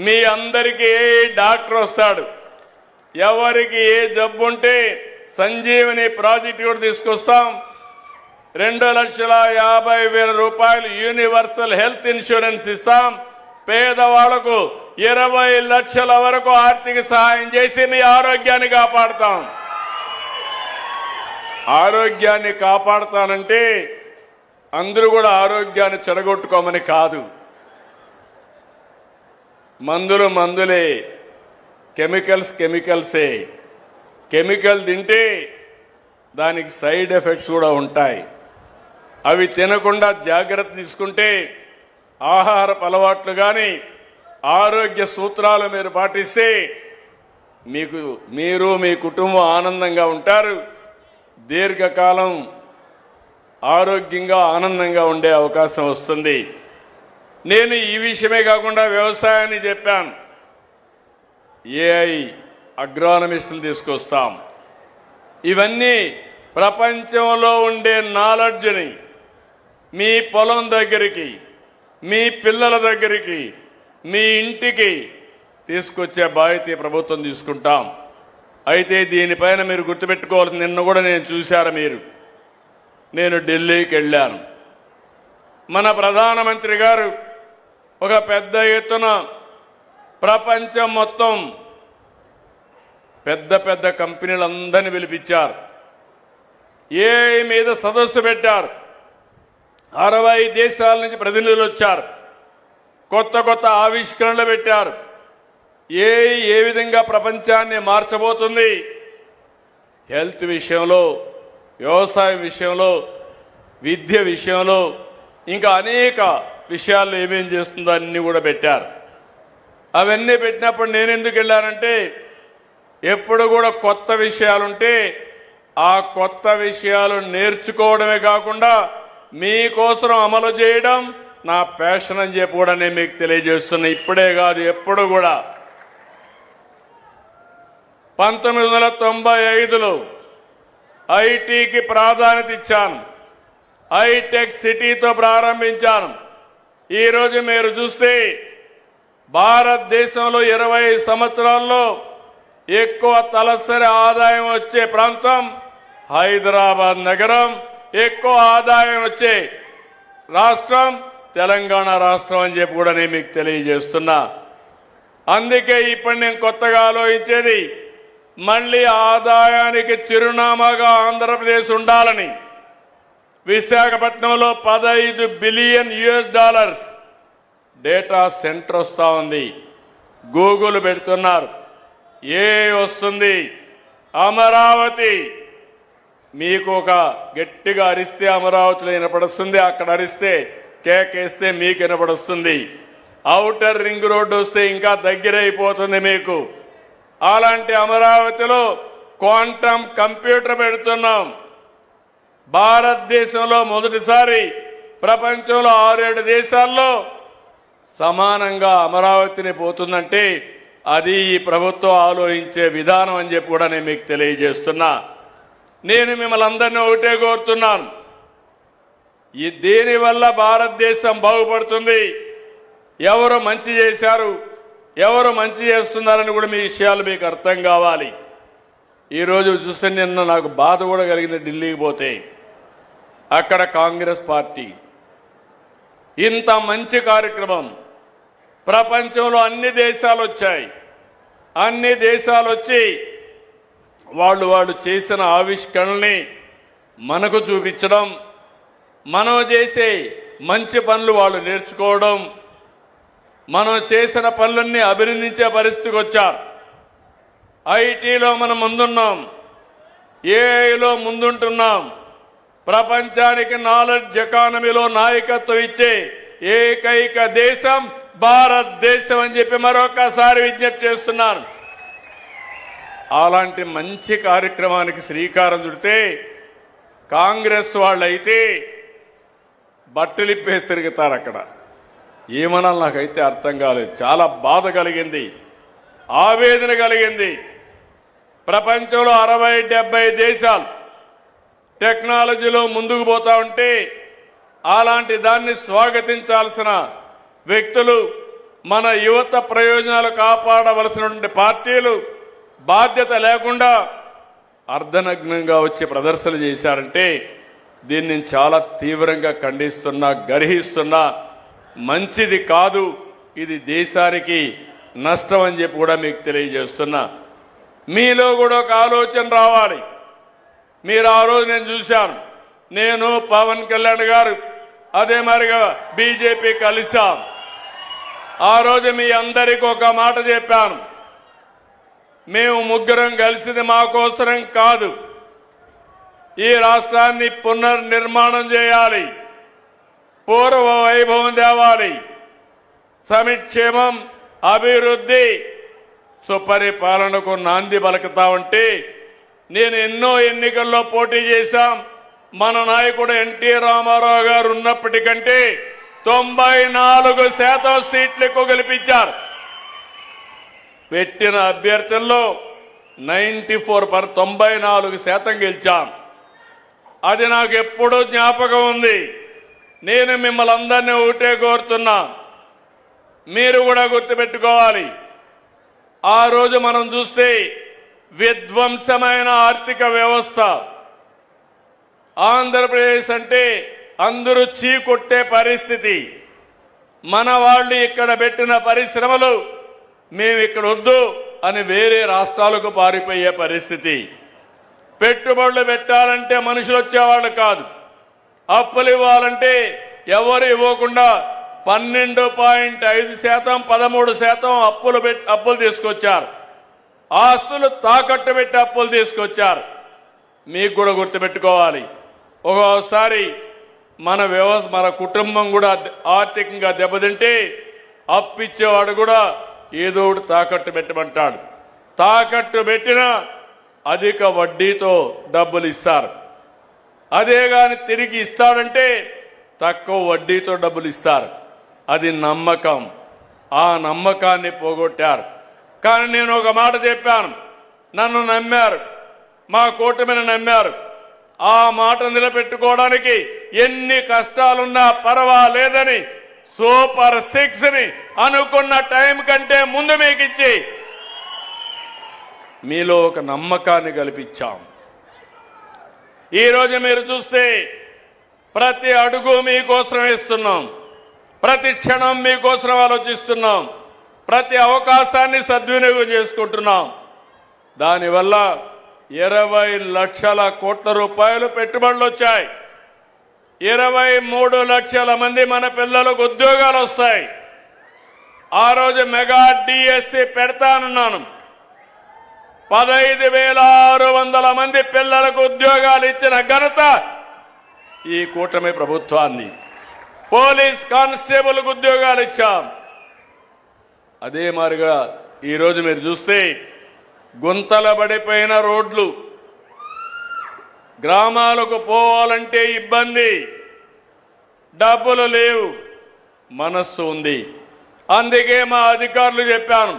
మీ అందరికీ ఏ డాక్టర్ వస్తాడు, ఎవరికి ఏ జబ్బు ఉంటే సంజీవని ప్రాజెక్ట్ కూడా తీసుకొస్తాం. 2,50,000 రూపాయలు యూనివర్సల్ హెల్త్ ఇన్సూరెన్స్ ఇస్తాం. పేదవాళ్లకు 20 లక్షల వరకు ఆర్థిక సహాయం చేసి మీ ఆరోగ్యాన్ని కాపాడుతాం. ఆరోగ్యాన్ని కాపాడుతానంటే అందరూ కూడా ఆరోగ్యాన్ని చెడగొట్టుకోమని కాదు. మందులే, కెమికల్సే. కెమికల్ తింటే దానికి సైడ్ ఎఫెక్ట్స్ కూడా ఉంటాయి. అవి తినకుండా జాగ్రత్త తీసుకుంటే ఆహారపు అలవాట్లు కానీ ఆరోగ్య సూత్రాలు మీరు పాటిస్తే మీరు మీ కుటుంబం ఆనందంగా ఉంటారు. దీర్ఘకాలం ఆరోగ్యంగా ఆనందంగా ఉండే అవకాశం వస్తుంది. నేను ఈ విషయమే కాకుండా వ్యవసాయాన్ని చెప్పాను. AI అగ్రానమిస్టులు తీసుకొస్తాం. ఇవన్నీ ప్రపంచంలో ఉండే నాలెడ్జ్ని మీ పొలం దగ్గరికి, మీ పిల్లల దగ్గరికి, మీ ఇంటికి తీసుకొచ్చే బాధ్యత ప్రభుత్వం తీసుకుంటాం. అయితే దీనిపైన మీరు గుర్తుపెట్టుకోవాల్సింది, నిన్న కూడా నేను చూశారు మీరు, నేను ఢిల్లీకి వెళ్ళాను. మన ప్రధానమంత్రి గారు ఒక పెద్ద ఎత్తున ప్రపంచం మొత్తం పెద్ద పెద్ద కంపెనీలందరినీ పిలిపించారు. ఏఐ మీద సదస్సు పెట్టారు. 60 దేశాల నుంచి ప్రతినిధులు వచ్చారు. కొత్త కొత్త ఆవిష్కరణలు పెట్టారు. ఏఐ ఏ విధంగా ప్రపంచాన్ని మార్చబోతుంది, హెల్త్ విషయంలో, వ్యవసాయం విషయంలో, విద్య విషయంలో, ఇంకా అనేక విషయాల్లో ఏమేం చేస్తుందో అన్నీ కూడా పెట్టారు. అవన్నీ పెట్టినప్పుడు నేను ఎందుకు వెళ్ళానంటే, ఎప్పుడు కూడా కొత్త విషయాలుంటే ఆ కొత్త విషయాలు నేర్చుకోవడమే కాకుండా మీకోసం అమలు చేయడం నా ప్యాషన్ అని చెప్పి కూడా నేను మీకు తెలియజేస్తున్నా. ఇప్పుడే కాదు, ఎప్పుడు కూడా. 1995లో ఐటీకి ప్రాధాన్యత ఇచ్చాను. హైటెక్ సిటీతో ప్రారంభించాను. ఈరోజు మీరు చూస్తే భారతదేశంలో 20 సంవత్సరాల్లో ఎక్కువ తలసరి ఆదాయం వచ్చే ప్రాంతం హైదరాబాద్ నగరం, ఎక్కువ ఆదాయం వచ్చే రాష్ట్రం తెలంగాణ రాష్ట్రం అని చెప్పి కూడా నేను మీకు తెలియజేస్తున్నా. అందుకే ఇప్పుడు నేను కొత్తగా ఆలోచించేది, మళ్ళీ ఆదాయానికి చిరునామాగా ఆంధ్రప్రదేశ్ ఉండాలని విశాఖపట్నంలో $15 బిలియన్ డేటా సెంటర్ వస్తా ఉంది. గూగుల్ పెడుతున్నారు, వస్తుంది. అమరావతి మీకు ఒక గట్టిగా అరిస్తే అమరావతిలో వినపడుస్తుంది, అక్కడ అరిస్తే కేకేస్తే మీకు వినపడుస్తుంది. ఔటర్ రింగ్ రోడ్డు వస్తే ఇంకా దగ్గరైపోతుంది మీకు. అలాంటి అమరావతిలో క్వాంటమ్ కంప్యూటర్ పెడుతున్నాం. భారతదేశంలో మొదటిసారి ప్రపంచంలో 6-7 దేశాల్లో సమానంగా అమరావతిని పోతుందంటే అది ఈ ప్రభుత్వం ఆలోచించే విధానం అని చెప్పి కూడా నేను మీకు తెలియజేస్తున్నా. నేను మిమ్మల్ని అందరినీ ఒకటే కోరుతున్నాను, దీనివల్ల భారతదేశం బాగుపడుతుంది. ఎవరు మంచి చేశారు, ఎవరు మంచి చేస్తున్నారని కూడా మీ విషయాలు మీకు అర్థం కావాలి. ఈరోజు చూస్తే నిన్న నాకు బాధ కూడా కలిగింది. ఢిల్లీకి పోతే అక్కడ కాంగ్రెస్ పార్టీ ఇంత మంచి కార్యక్రమం, ప్రపంచంలో అన్ని దేశాలు వచ్చాయి. అన్ని దేశాలు వచ్చి వాళ్ళు చేసిన ఆవిష్కరణల్ని మనకు చూపించడం, మనం చేసే మంచి పనులు వాళ్ళు నేర్చుకోవడం, మనం చేసిన పనులన్నీ అభినందించే పరిస్థితికి వచ్చారు. ఐటీలో మనం ముందున్నాం, ఏఐలో ముందుంటున్నాం. ప్రపంచానికి నాలెడ్జ్ ఎకానమీలో నాయకత్వం ఇచ్చే ఏకైక దేశం భారతదేశం అని చెప్పి మరొకసారి విజ్ఞప్తి చేస్తున్నాను. అలాంటి మంచి కార్యక్రమానికి శ్రీకారం చుడితే కాంగ్రెస్ వాళ్ళైతే బట్టలిప్పేసి తిరుగుతారు. అక్కడ ఏమనాలి నాకైతే అర్థం కాలేదు. చాలా బాధ కలిగింది, ఆవేదన కలిగింది. ప్రపంచంలో 60-70 దేశాలు టెక్నాలజీలో ముందుకు పోతా ఉంటే అలాంటి దాన్ని స్వాగతించాల్సిన వ్యక్తులు, మన యువత ప్రయోజనాలు కాపాడవలసినటువంటి పార్టీలు బాధ్యత లేకుండా అర్ధనగ్నంగా వచ్చి ప్రదర్శనలు చేశారంటే దీన్ని నేను చాలా తీవ్రంగా ఖండిస్తున్నా, గర్హిస్తున్నా. మంచిది కాదు, ఇది దేశానికి నష్టం అని చెప్పి కూడా మీకు తెలియజేస్తున్నా. మీలో కూడా ఒక ఆలోచన రావాలి. మీరు ఆ రోజు నేను చూశాను, నేను పవన్ కళ్యాణ్ గారు అదే మరిగా బీజేపీ కలిసాం. ఆ రోజు మీ అందరికీ ఒక మాట చెప్పాను, మేము ముగ్గురం కలిసింది మా కోసరం కాదు, ఈ రాష్ట్రాన్ని పునర్నిర్మాణం చేయాలి, పూర్వ వైభవం తేవాలి, సంక్షేమం, అభివృద్ధి, సుపరిపాలనకు నాంది పలుకుతా ఉంటే నేను ఎన్నో ఎన్నికల్లో పోటీ చేశాం. మన నాయకుడు ఎన్టీ రామారావు గారు ఉన్నప్పటికంటే 94% సీట్లు ఎక్కువ గెలిపించారు. పెట్టిన అభ్యర్థుల్లో 94% గెలిచాం. అది నాకు ఎప్పుడూ జ్ఞాపకం ఉంది. నేను మిమ్మల్ని అందరినీ ఒకటే కోరుతున్నా, మీరు కూడా గుర్తుపెట్టుకోవాలి. ఆ రోజు మనం చూస్తే విధ్వంసమైన ఆర్థిక వ్యవస్థ, ఆంధ్రప్రదేశ్ అంటే అందరూ చీకొట్టే పరిస్థితి. మన వాళ్ళు ఇక్కడ పెట్టిన పరిశ్రమలు మేము ఇక్కడ వద్దు అని వేరే రాష్ట్రాలకు పారిపోయే పరిస్థితి. పెట్టుబడులు పెట్టాలంటే మనుషులు వచ్చేవాళ్ళు కాదు. అప్పులు ఇవ్వాలంటే ఎవరు ఇవ్వకుండా 12.5% 13% అప్పులు తీసుకొచ్చారు. ఆస్తులు తాకట్టు పెట్టి అప్పులు తీసుకొచ్చారు. మీకు కూడా గుర్తుపెట్టుకోవాలి, ఒక్కోసారి మన కుటుంబం కూడా ఆర్థికంగా దెబ్బతింటే అప్పిచ్చేవాడు కూడా ఏదో ఒకటి తాకట్టు పెట్టమంటాడు. తాకట్టు పెట్టినా అధిక వడ్డీతో డబ్బులు ఇస్తారు. అదే గాని తిరిగి ఇస్తాడంటే తక్కువ వడ్డీతో డబ్బులు ఇస్తారు. అది నమ్మకం. ఆ నమ్మకాన్ని పోగొట్టారు. కానీ నేను ఒక మాట చెప్పాను, నన్ను నమ్మారు, మా కూటమిని నమ్మారు. ఆ మాట నిలబెట్టుకోవడానికి ఎన్ని కష్టాలున్నా పర్వాలేదని సూపర్ 6ని అనుకున్న టైం కంటే ముందు మీకు ఇచ్చి మీలో ఒక నమ్మకాన్ని కల్పించాం. ఈరోజు మీరు చూస్తే ప్రతి అడుగు మీకోసం వేస్తున్నాం, ప్రతి క్షణం మీకోసం ఆలోచిస్తున్నాం, ప్రతి అవకాశాన్ని సద్వినియోగం చేసుకుంటున్నాం. దానివల్ల 20 లక్షల కోట్ల రూపాయలు పెట్టుబడులు వచ్చాయి. 23 లక్షల మంది మన పిల్లలకు ఉద్యోగాలు వస్తాయి. ఆ రోజు మెగా డిఎస్సి పెడతానన్నాను. 15,600 మంది పిల్లలకు ఉద్యోగాలు ఇచ్చిన ఘనత ఈ కూటమి ప్రభుత్వాన్ని. పోలీస్ కానిస్టేబుల్కు ఉద్యోగాలు ఇచ్చాం. అదే మాదిరిగా ఈరోజు మీరు చూస్తే గుంతల పడిపోయిన రోడ్లు, గ్రామాలకు పోవాలంటే ఇబ్బంది, డబ్బులు లేవు, మనస్సు ఉంది. అందుకే మా అధికారులు చెప్పాను,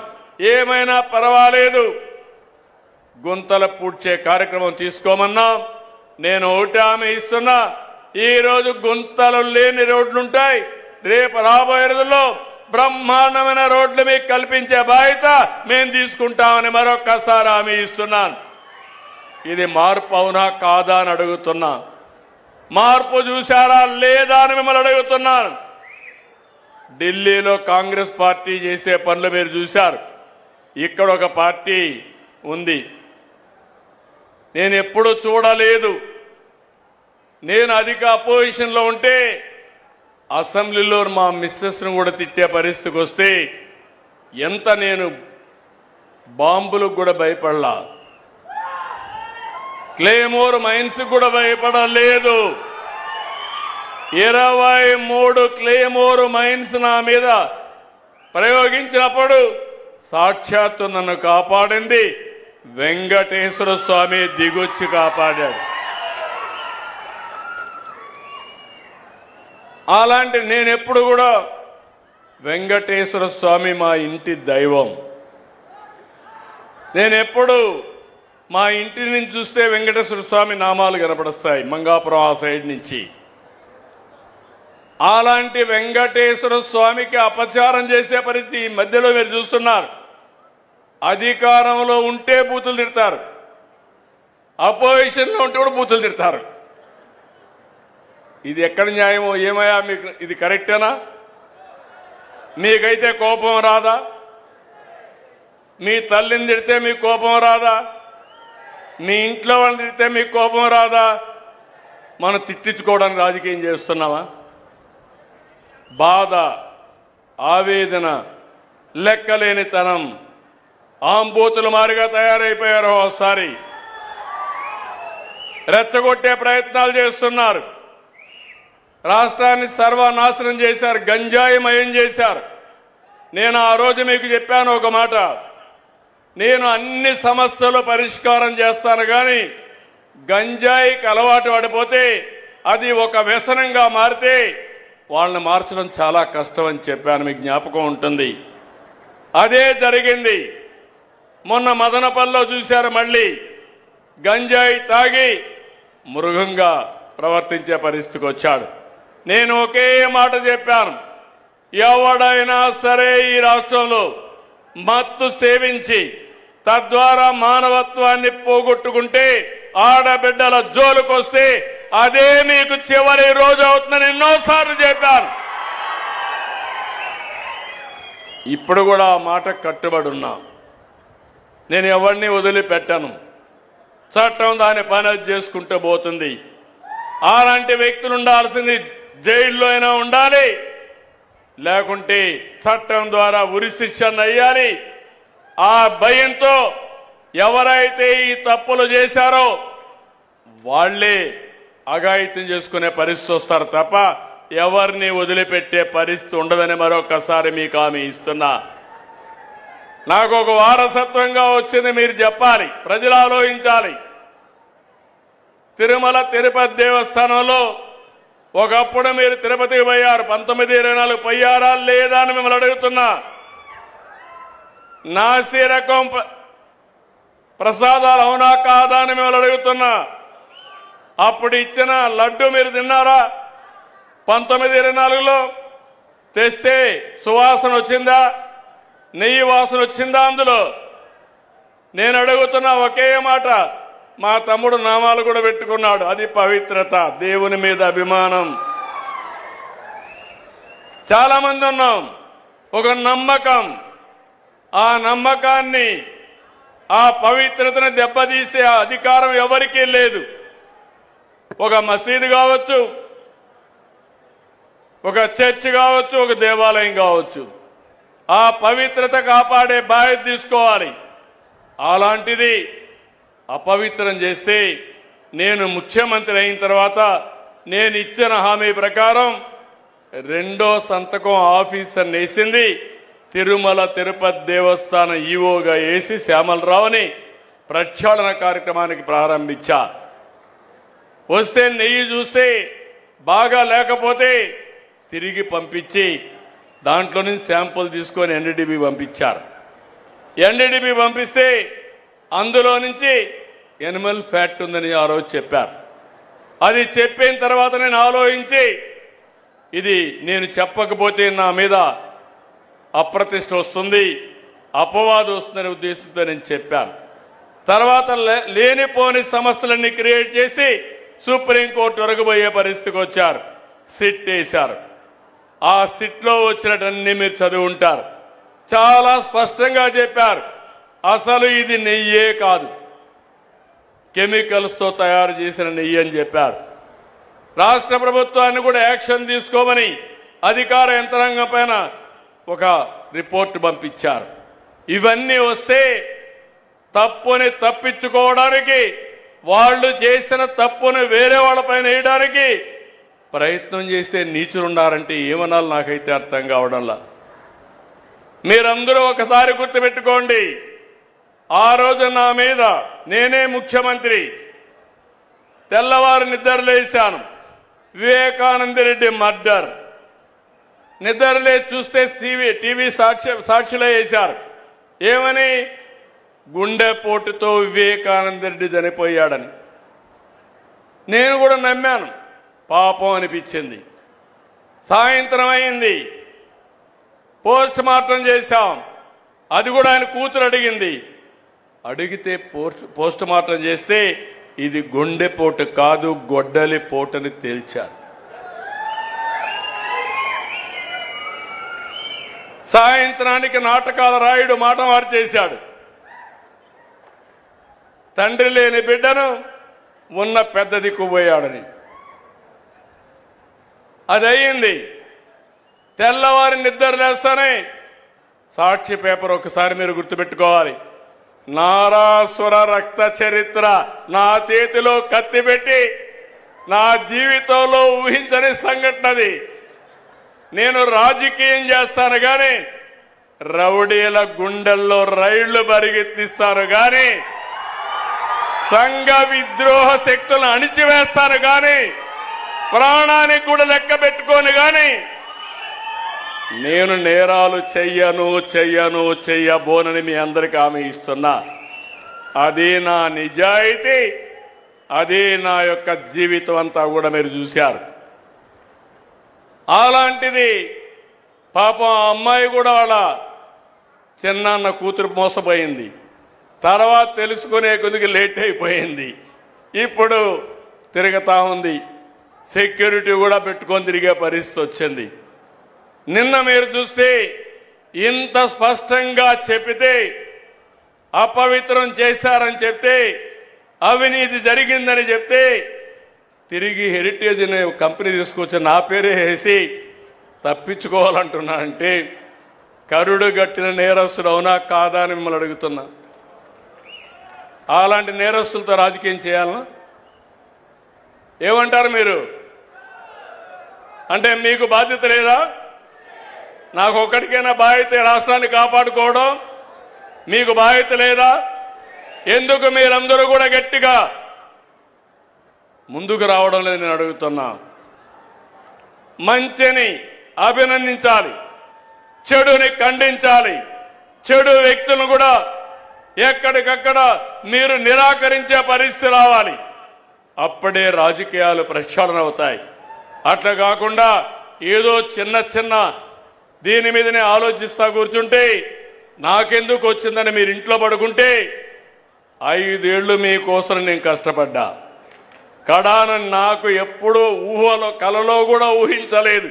ఏమైనా పర్వాలేదు గుంతల పూడ్చే కార్యక్రమం తీసుకోమన్నా. నేను ఒకటి హామీ ఇస్తున్నా, ఈరోజు గుంతలు లేని రోడ్లుంటాయి. రేపు రాబోయే రోజుల్లో బ్రహ్మాండమైన రోడ్లు మీకు కల్పించే బాధ్యత మేము తీసుకుంటామని మరొక్కసారి హామీ ఇస్తున్నాను. ఇది మార్పు అవునా కాదా అని అడుగుతున్నా. మార్పు చూశారా లేదా అని మిమ్మల్ని అడుగుతున్నాను. ఢిల్లీలో కాంగ్రెస్ పార్టీ చేసే పనులు మీరు చూశారు. ఇక్కడ ఒక పార్టీ ఉంది, నేను ఎప్పుడూ చూడలేదు. నేను అధిక అపోజిషన్లో ఉంటే అసెంబ్లీలో మా మిస్సెస్ను కూడా తిట్టే పరిస్థితికి వస్తే ఎంత నేను బాంబులకు కూడా భయపడలా, క్లేమోర్ మైన్స్ కూడా భయపడలేదు. 23 క్లేమోర్ మైన్స్ నా మీద ప్రయోగించినప్పుడు సాక్షాత్తు నన్ను కాపాడింది వెంకటేశ్వర స్వామి దిగొచ్చి కాపాడాడు. అలాంటి నేను ఎప్పుడు కూడా వెంకటేశ్వర స్వామి మా ఇంటి దైవం. నేను ఎప్పుడు మా ఇంటి నుంచి చూస్తే వెంకటేశ్వర స్వామి నామాలు కనపడస్తాయి మంగాపురం ఆ సైడ్ నుంచి. అలాంటి వెంకటేశ్వర స్వామికి అపచారం చేసే పరిస్థితి ఈ మధ్యలో మీరు చూస్తున్నారు. అధికారంలో ఉంటే బూతులు తిడతారు, అపోజిషన్లో ఉంటే కూడా బూతులు తిడతారు. ఇది ఎక్కడ న్యాయమో ఏమయ్యా? మీకు ఇది కరెక్టేనా? మీకైతే కోపం రాదా? మీ తల్లిని తిడితే మీకు కోపం రాదా? మీ ఇంట్లో వాళ్ళని తిడితే మీకు కోపం రాదా? మనం తిట్టించుకోవడానికి రాజకీయం చేస్తున్నావా? బాధ, ఆవేదన, లెక్కలేనితనం, ఆంబూతులు మారిగా తయారైపోయారు. ఒకసారి రెచ్చగొట్టే ప్రయత్నాలు చేస్తున్నారు. రాష్ట్రాన్ని సర్వనాశనం చేశారు, గంజాయిమయం చేశారు. నేను ఆ రోజు మీకు చెప్పాను ఒక మాట, నేను అన్ని సమస్యలు పరిష్కారం చేస్తాను, కానీ గంజాయికి అలవాటు పడిపోతే అది ఒక వ్యసనంగా మారితే వాళ్ళని మార్చడం చాలా కష్టం అని చెప్పాను, మీకు జ్ఞాపకం ఉంటుంది. అదే జరిగింది. మొన్న మదనపల్లిలో చూశారు, మళ్ళీ గంజాయి తాగి మృగంగా ప్రవర్తించే పరిస్థితికి వచ్చాడు. నేను ఒకే మాట చెప్పాను, ఎవడైనా సరే ఈ రాష్ట్రంలో మత్తు సేవించి తద్వారా మానవత్వాన్ని పోగొట్టుకుంటే, ఆడబిడ్డల జోలుకొస్తే అదే మీకు చివరి రోజు అవుతుందని ఎన్నోసార్లు చెప్పాను. ఇప్పుడు కూడా ఆ మాట కట్టుబడి ఉన్నా. నేను ఎవరిని వదిలిపెట్టాను. చట్టం దాని పని చేసుకుంటూ పోతుంది. అలాంటి వ్యక్తులు ఉండాల్సింది జైల్లో అయినా ఉండాలి, లేకుంటే చట్టం ద్వారా ఉరి శిక్షణ అయ్యాలి. ఆ భయంతో ఎవరైతే ఈ తప్పులు చేశారో వాళ్లే అఘాయిత్యం చేసుకునే పరిస్థితి వస్తారు తప్ప ఎవరిని వదిలిపెట్టే పరిస్థితి ఉండదని మరొకసారి మీకు హామీ ఇస్తున్నా. నాకు ఒక వారసత్వంగా వచ్చింది మీరు చెప్పాలి, ప్రజలు ఆలోచించాలి. తిరుమల తిరుపతి దేవస్థానంలో ఒకప్పుడు మీరు తిరుపతికి పోయారు, 1924 పోయారా లేదా అని మిమ్మల్ని అడుగుతున్నా. నాసి రకం ప్రసాదాలు అవునా కాదా అని మిమ్మల్ని అడుగుతున్నా. అప్పుడు ఇచ్చిన లడ్డు మీరు తిన్నారా? 1924లో తెస్తే సువాసన వచ్చిందా? నెయ్యి వాసన వచ్చిందా? అందులో నేను అడుగుతున్నా ఒకే మాట. మా తమ్ముడు నామాలు కూడా పెట్టుకున్నాడు. అది పవిత్రత, దేవుని మీద అభిమానం. చాలా మంది ఉన్నాం, ఒక నమ్మకం. ఆ నమ్మకాన్ని, ఆ పవిత్రతను దెబ్బతీసే అధికారం ఎవరికీ లేదు. ఒక మసీదు కావచ్చు, ఒక చర్చ్ కావచ్చు, ఒక దేవాలయం కావచ్చు, ఆ పవిత్రత కాపాడే బాధ్యత తీసుకోవాలి. అలాంటిది అపవిత్రం చేస్తే నేను ముఖ్యమంత్రి అయిన తర్వాత నేను ఇచ్చిన హామీ ప్రకారం రెండో సంతకం ఆఫీసర్ వేసింది తిరుమల తిరుపతి దేవస్థానం ఈవోగా వేసి శ్యామలరావుని ప్రక్షాళన కార్యక్రమానికి ప్రారంభించా. వస్తే నెయ్యి చూస్తే బాగా లేకపోతే తిరిగి పంపించి దాంట్లో నుంచి శాంపుల్ తీసుకొని ఎన్డీడీబీ పంపించారు. ఎన్డీడీబీ పంపిస్తే అందులో నుంచి ఎనిమల్ ఫ్యాట్ ఉందని ఆ రోజు చెప్పారు. అది చెప్పిన తర్వాత నేను ఆలోచించి ఇది నేను చెప్పకపోతే నా మీద అప్రతిష్ట వస్తుంది, అపవాదు వస్తుందనే ఉద్దేశంతో నేను చెప్పాను. తర్వాత లేనిపోని సమస్యలన్నీ క్రియేట్ చేసి సుప్రీంకోర్టు వరకు పోయే పరిస్థితికి వచ్చారు. సిట్ వేశారు. ఆ సిట్లో వచ్చినటన్నీ మీరు చదివి ఉంటారు. చాలా స్పష్టంగా చెప్పారు, అసలు ఇది నెయ్యే కాదు, కెమికల్స్తో తయారు చేసిన నెయ్యి అని చెప్పారు. రాష్ట్ర ప్రభుత్వాన్ని కూడా యాక్షన్ తీసుకోమని అధికార యంత్రాంగం పైన ఒక రిపోర్టు పంపించారు. ఇవన్నీ వస్తే తప్పుని తప్పించుకోవడానికి, వాళ్ళు చేసిన తప్పును వేరే వాళ్ళపైన వేయడానికి ప్రయత్నం చేసే నీచులున్నారంటే ఏమనాలి నాకైతే అర్థం కావడంలా. మీరందరూ ఒకసారి గుర్తుపెట్టుకోండి, ఆ రోజు నా మీద నేనే ముఖ్యమంత్రి, తెల్లవారు నిద్రలేశాను. వివేకానంద రెడ్డి మర్డర్ నిద్రలే చూస్తే టీవీ సాక్షిలో వేశారు. ఏమని? గుండెపోటుతో వివేకానంద రెడ్డి చనిపోయాడని. నేను కూడా నమ్మాను, పాపం అనిపించింది. సాయంత్రం అయింది, పోస్ట్ మార్టం చేశాం. అది కూడా ఆయన కూతురు అడిగింది. అడిగితే పోస్ట్ మార్టం చేస్తే ఇది గుండెపోటు కాదు, గొడ్డలి పోటని తేల్చారు. సాయంత్రానికి నాటకాల రాయుడు మాట మార్చేశాడు. తండ్రి లేని బిడ్డను ఉన్న పెద్ద దిక్కుపోయాడని. అది అయ్యింది. తెల్లవారి నిద్ర లేస్తానే సాక్షి పేపర్ ఒకసారి మీరు గుర్తుపెట్టుకోవాలి. నారాసుర రక్త చరిత్ర నా చేతిలో కత్తి పెట్టి నా జీవితంలో ఊహించని సంఘటనది. నేను రాజకీయం చేస్తాను కానీ రౌడీల గుండెల్లో రైళ్లు పరిగెత్తిస్తాను కానీ సంఘ విద్రోహ శక్తులను అణిచివేస్తాను కానీ ప్రాణానికి కూడా లెక్క పెట్టుకోను కానీ నేను నేరాలు చెయ్యబోనని మీ అందరికీ హామీ ఇస్తున్నా. అది నా నిజాయితీ, అది నా యొక్క జీవితం అంతా కూడా మీరు చూశారు. అలాంటిది పాపం ఆ అమ్మాయి కూడా వాళ్ళ చిన్నాన్న కూతురు మోసపోయింది. తర్వాత తెలుసుకునే కొద్దిగా లేట్ అయిపోయింది. ఇప్పుడు తిరుగుతా ఉంది, సెక్యూరిటీ కూడా పెట్టుకొని తిరిగే పరిస్థితి వచ్చింది. నిన్న మీరు చూస్తే ఇంత స్పష్టంగా చెప్పితే, అపవిత్రం చేశారని చెప్తే, అవినీతి జరిగిందని చెప్తే, తిరిగి హెరిటేజ్ అనే కంపెనీ తీసుకొచ్చి నా పేరే వేసి తప్పించుకోవాలంటున్నానంటే కరుడు గట్టిన నేరస్తుడు అవునా కాదా అని మిమ్మల్ని అడుగుతున్నా. అలాంటి నేరస్తులతో రాజకీయం చేయాలనా? ఏమంటారు మీరు? అంటే మీకు బాధ్యత లేదా? నాకు ఒక్కడికైనా బాధ్యత, రాష్ట్రాన్ని కాపాడుకోవడం మీకు బాధ్యత లేదా? ఎందుకు మీరందరూ కూడా గట్టిగా ముందుకు రావడం లేదు నేను అడుగుతున్నా. మంచిని అభినందించాలి, చెడుని ఖండించాలి, చెడు వ్యక్తులను కూడా ఎక్కడికక్కడ మీరు నిరాకరించే పరిస్థితి రావాలి. అప్పుడే రాజకీయాలు ప్రక్షాళన అవుతాయి. అట్లా కాకుండా ఏదో చిన్న చిన్న దీని మీదనే ఆలోచిస్తా కూర్చుంటే, నాకెందుకు వచ్చిందని మీరు ఇంట్లో పడుకుంటే, 5 ఏళ్లు మీకోసం నేను కష్టపడ్డా. కడాన నాకు ఎప్పుడూ ఊహలో కలలో కూడా ఊహించలేదు.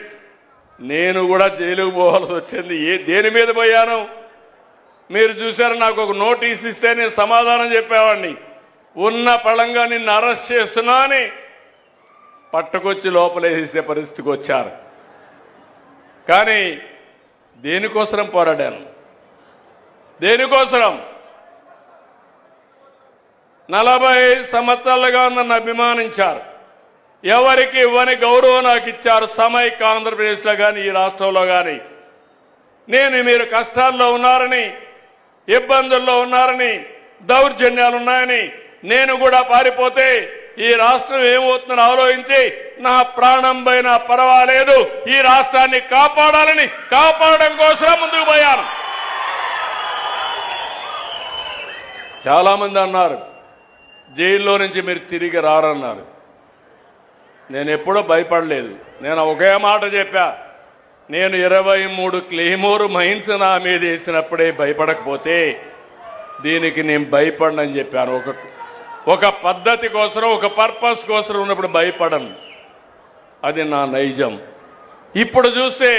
నేను కూడా జైలుకు పోవాల్సి వచ్చింది. దేని మీద పోయాను మీరు చూశారు. నాకు ఒక నోటీస్ ఇస్తే నేను సమాధానం చెప్పేవాడిని. ఉన్న పళంగా నిన్ను అరెస్ట్ చేస్తున్నా అని పట్టుకొచ్చి లోపలేసే పరిస్థితికి వచ్చారు. కానీ దేనికోసం పోరాడాను? దేనికోసం? 40 సంవత్సరాలుగా నన్ను అభిమానించారు. ఎవరికి ఇవ్వని గౌరవం నాకు ఇచ్చారు. సమైక్య ఆంధ్రప్రదేశ్లో కానీ ఈ రాష్ట్రంలో కానీ. నేను మీరు కష్టాల్లో ఉన్నారని, ఇబ్బందుల్లో ఉన్నారని, దౌర్జన్యాలు ఉన్నాయని నేను కూడా పారిపోతే ఈ రాష్ట్రం ఏమవుతుందని ఆలోచించి నా ప్రాణం పైన పర్వాలేదు, ఈ రాష్ట్రాన్ని కాపాడాలని, కాపాడడం కోసం ముందుకు పోయాను. చాలా మంది అన్నారు జైల్లో నుంచి మీరు తిరిగి రారన్నారు. నేను ఎప్పుడూ భయపడలేదు. నేను ఒకే మాట చెప్పా, నేను 23 క్లెయిమోర్ మైన్స్ నా మీద వేసినప్పుడే భయపడకపోతే దీనికి నేను భయపడనని చెప్పాను. ఒక పద్ధతి కోసం, ఒక పర్పస్ కోసం ఉన్నప్పుడు భయపడను. అది నా నైజం. ఇప్పుడు చూస్తే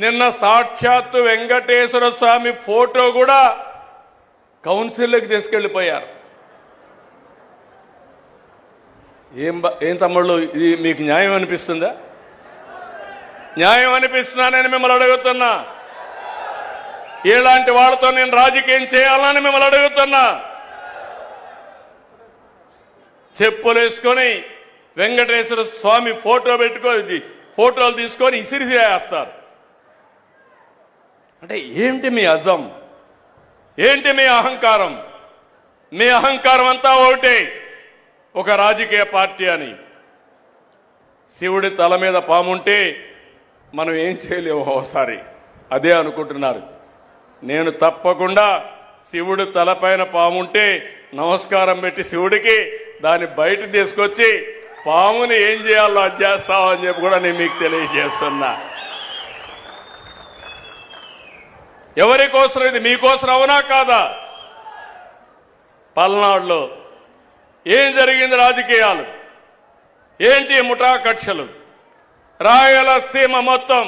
నిన్న సాక్షాత్తు వెంకటేశ్వర స్వామి ఫోటో కూడా కౌన్సిల్లోకి తీసుకెళ్లిపోయారు. ఏం తమ్ముళ్ళు, ఇది మీకు న్యాయం అనిపిస్తుందా? న్యాయం అనిపిస్తుందా నేను మిమ్మల్ని అడుగుతున్నా. ఇలాంటి వాళ్ళతో నేను రాజకీయం చేయాలని మిమ్మల్ని అడుగుతున్నా. చెప్పులు వేసుకొని వెంకటేశ్వర స్వామి ఫోటో పెట్టుకొని ఫోటోలు తీసుకొని ఇసిరిసేస్తారు. అంటే ఏంటి మీ అజం? ఏంటి మీ అహంకారం? మీ అహంకారం అంతా ఒకటే, ఒక రాజకీయ పార్టీ అని. శివుడి తల మీద పాముంటే మనం ఏం చేయలేము ఒకసారి, అదే అనుకుంటున్నారు. నేను తప్పకుండా శివుడి తలపైన పాముంటే నమస్కారం పెట్టి శివుడికి దాన్ని బయట తీసుకొచ్చి పాముని ఏం చేయాలో అది చేస్తామని చెప్పి కూడా నేను మీకు తెలియజేస్తున్నా. ఎవరి కోసం ఇది? మీకోసం అవునా కాదా? పల్నాడులో ఏం జరిగింది? రాజకీయాలు ఏంటి? ముఠా కక్షలు. రాయలసీమ మొత్తం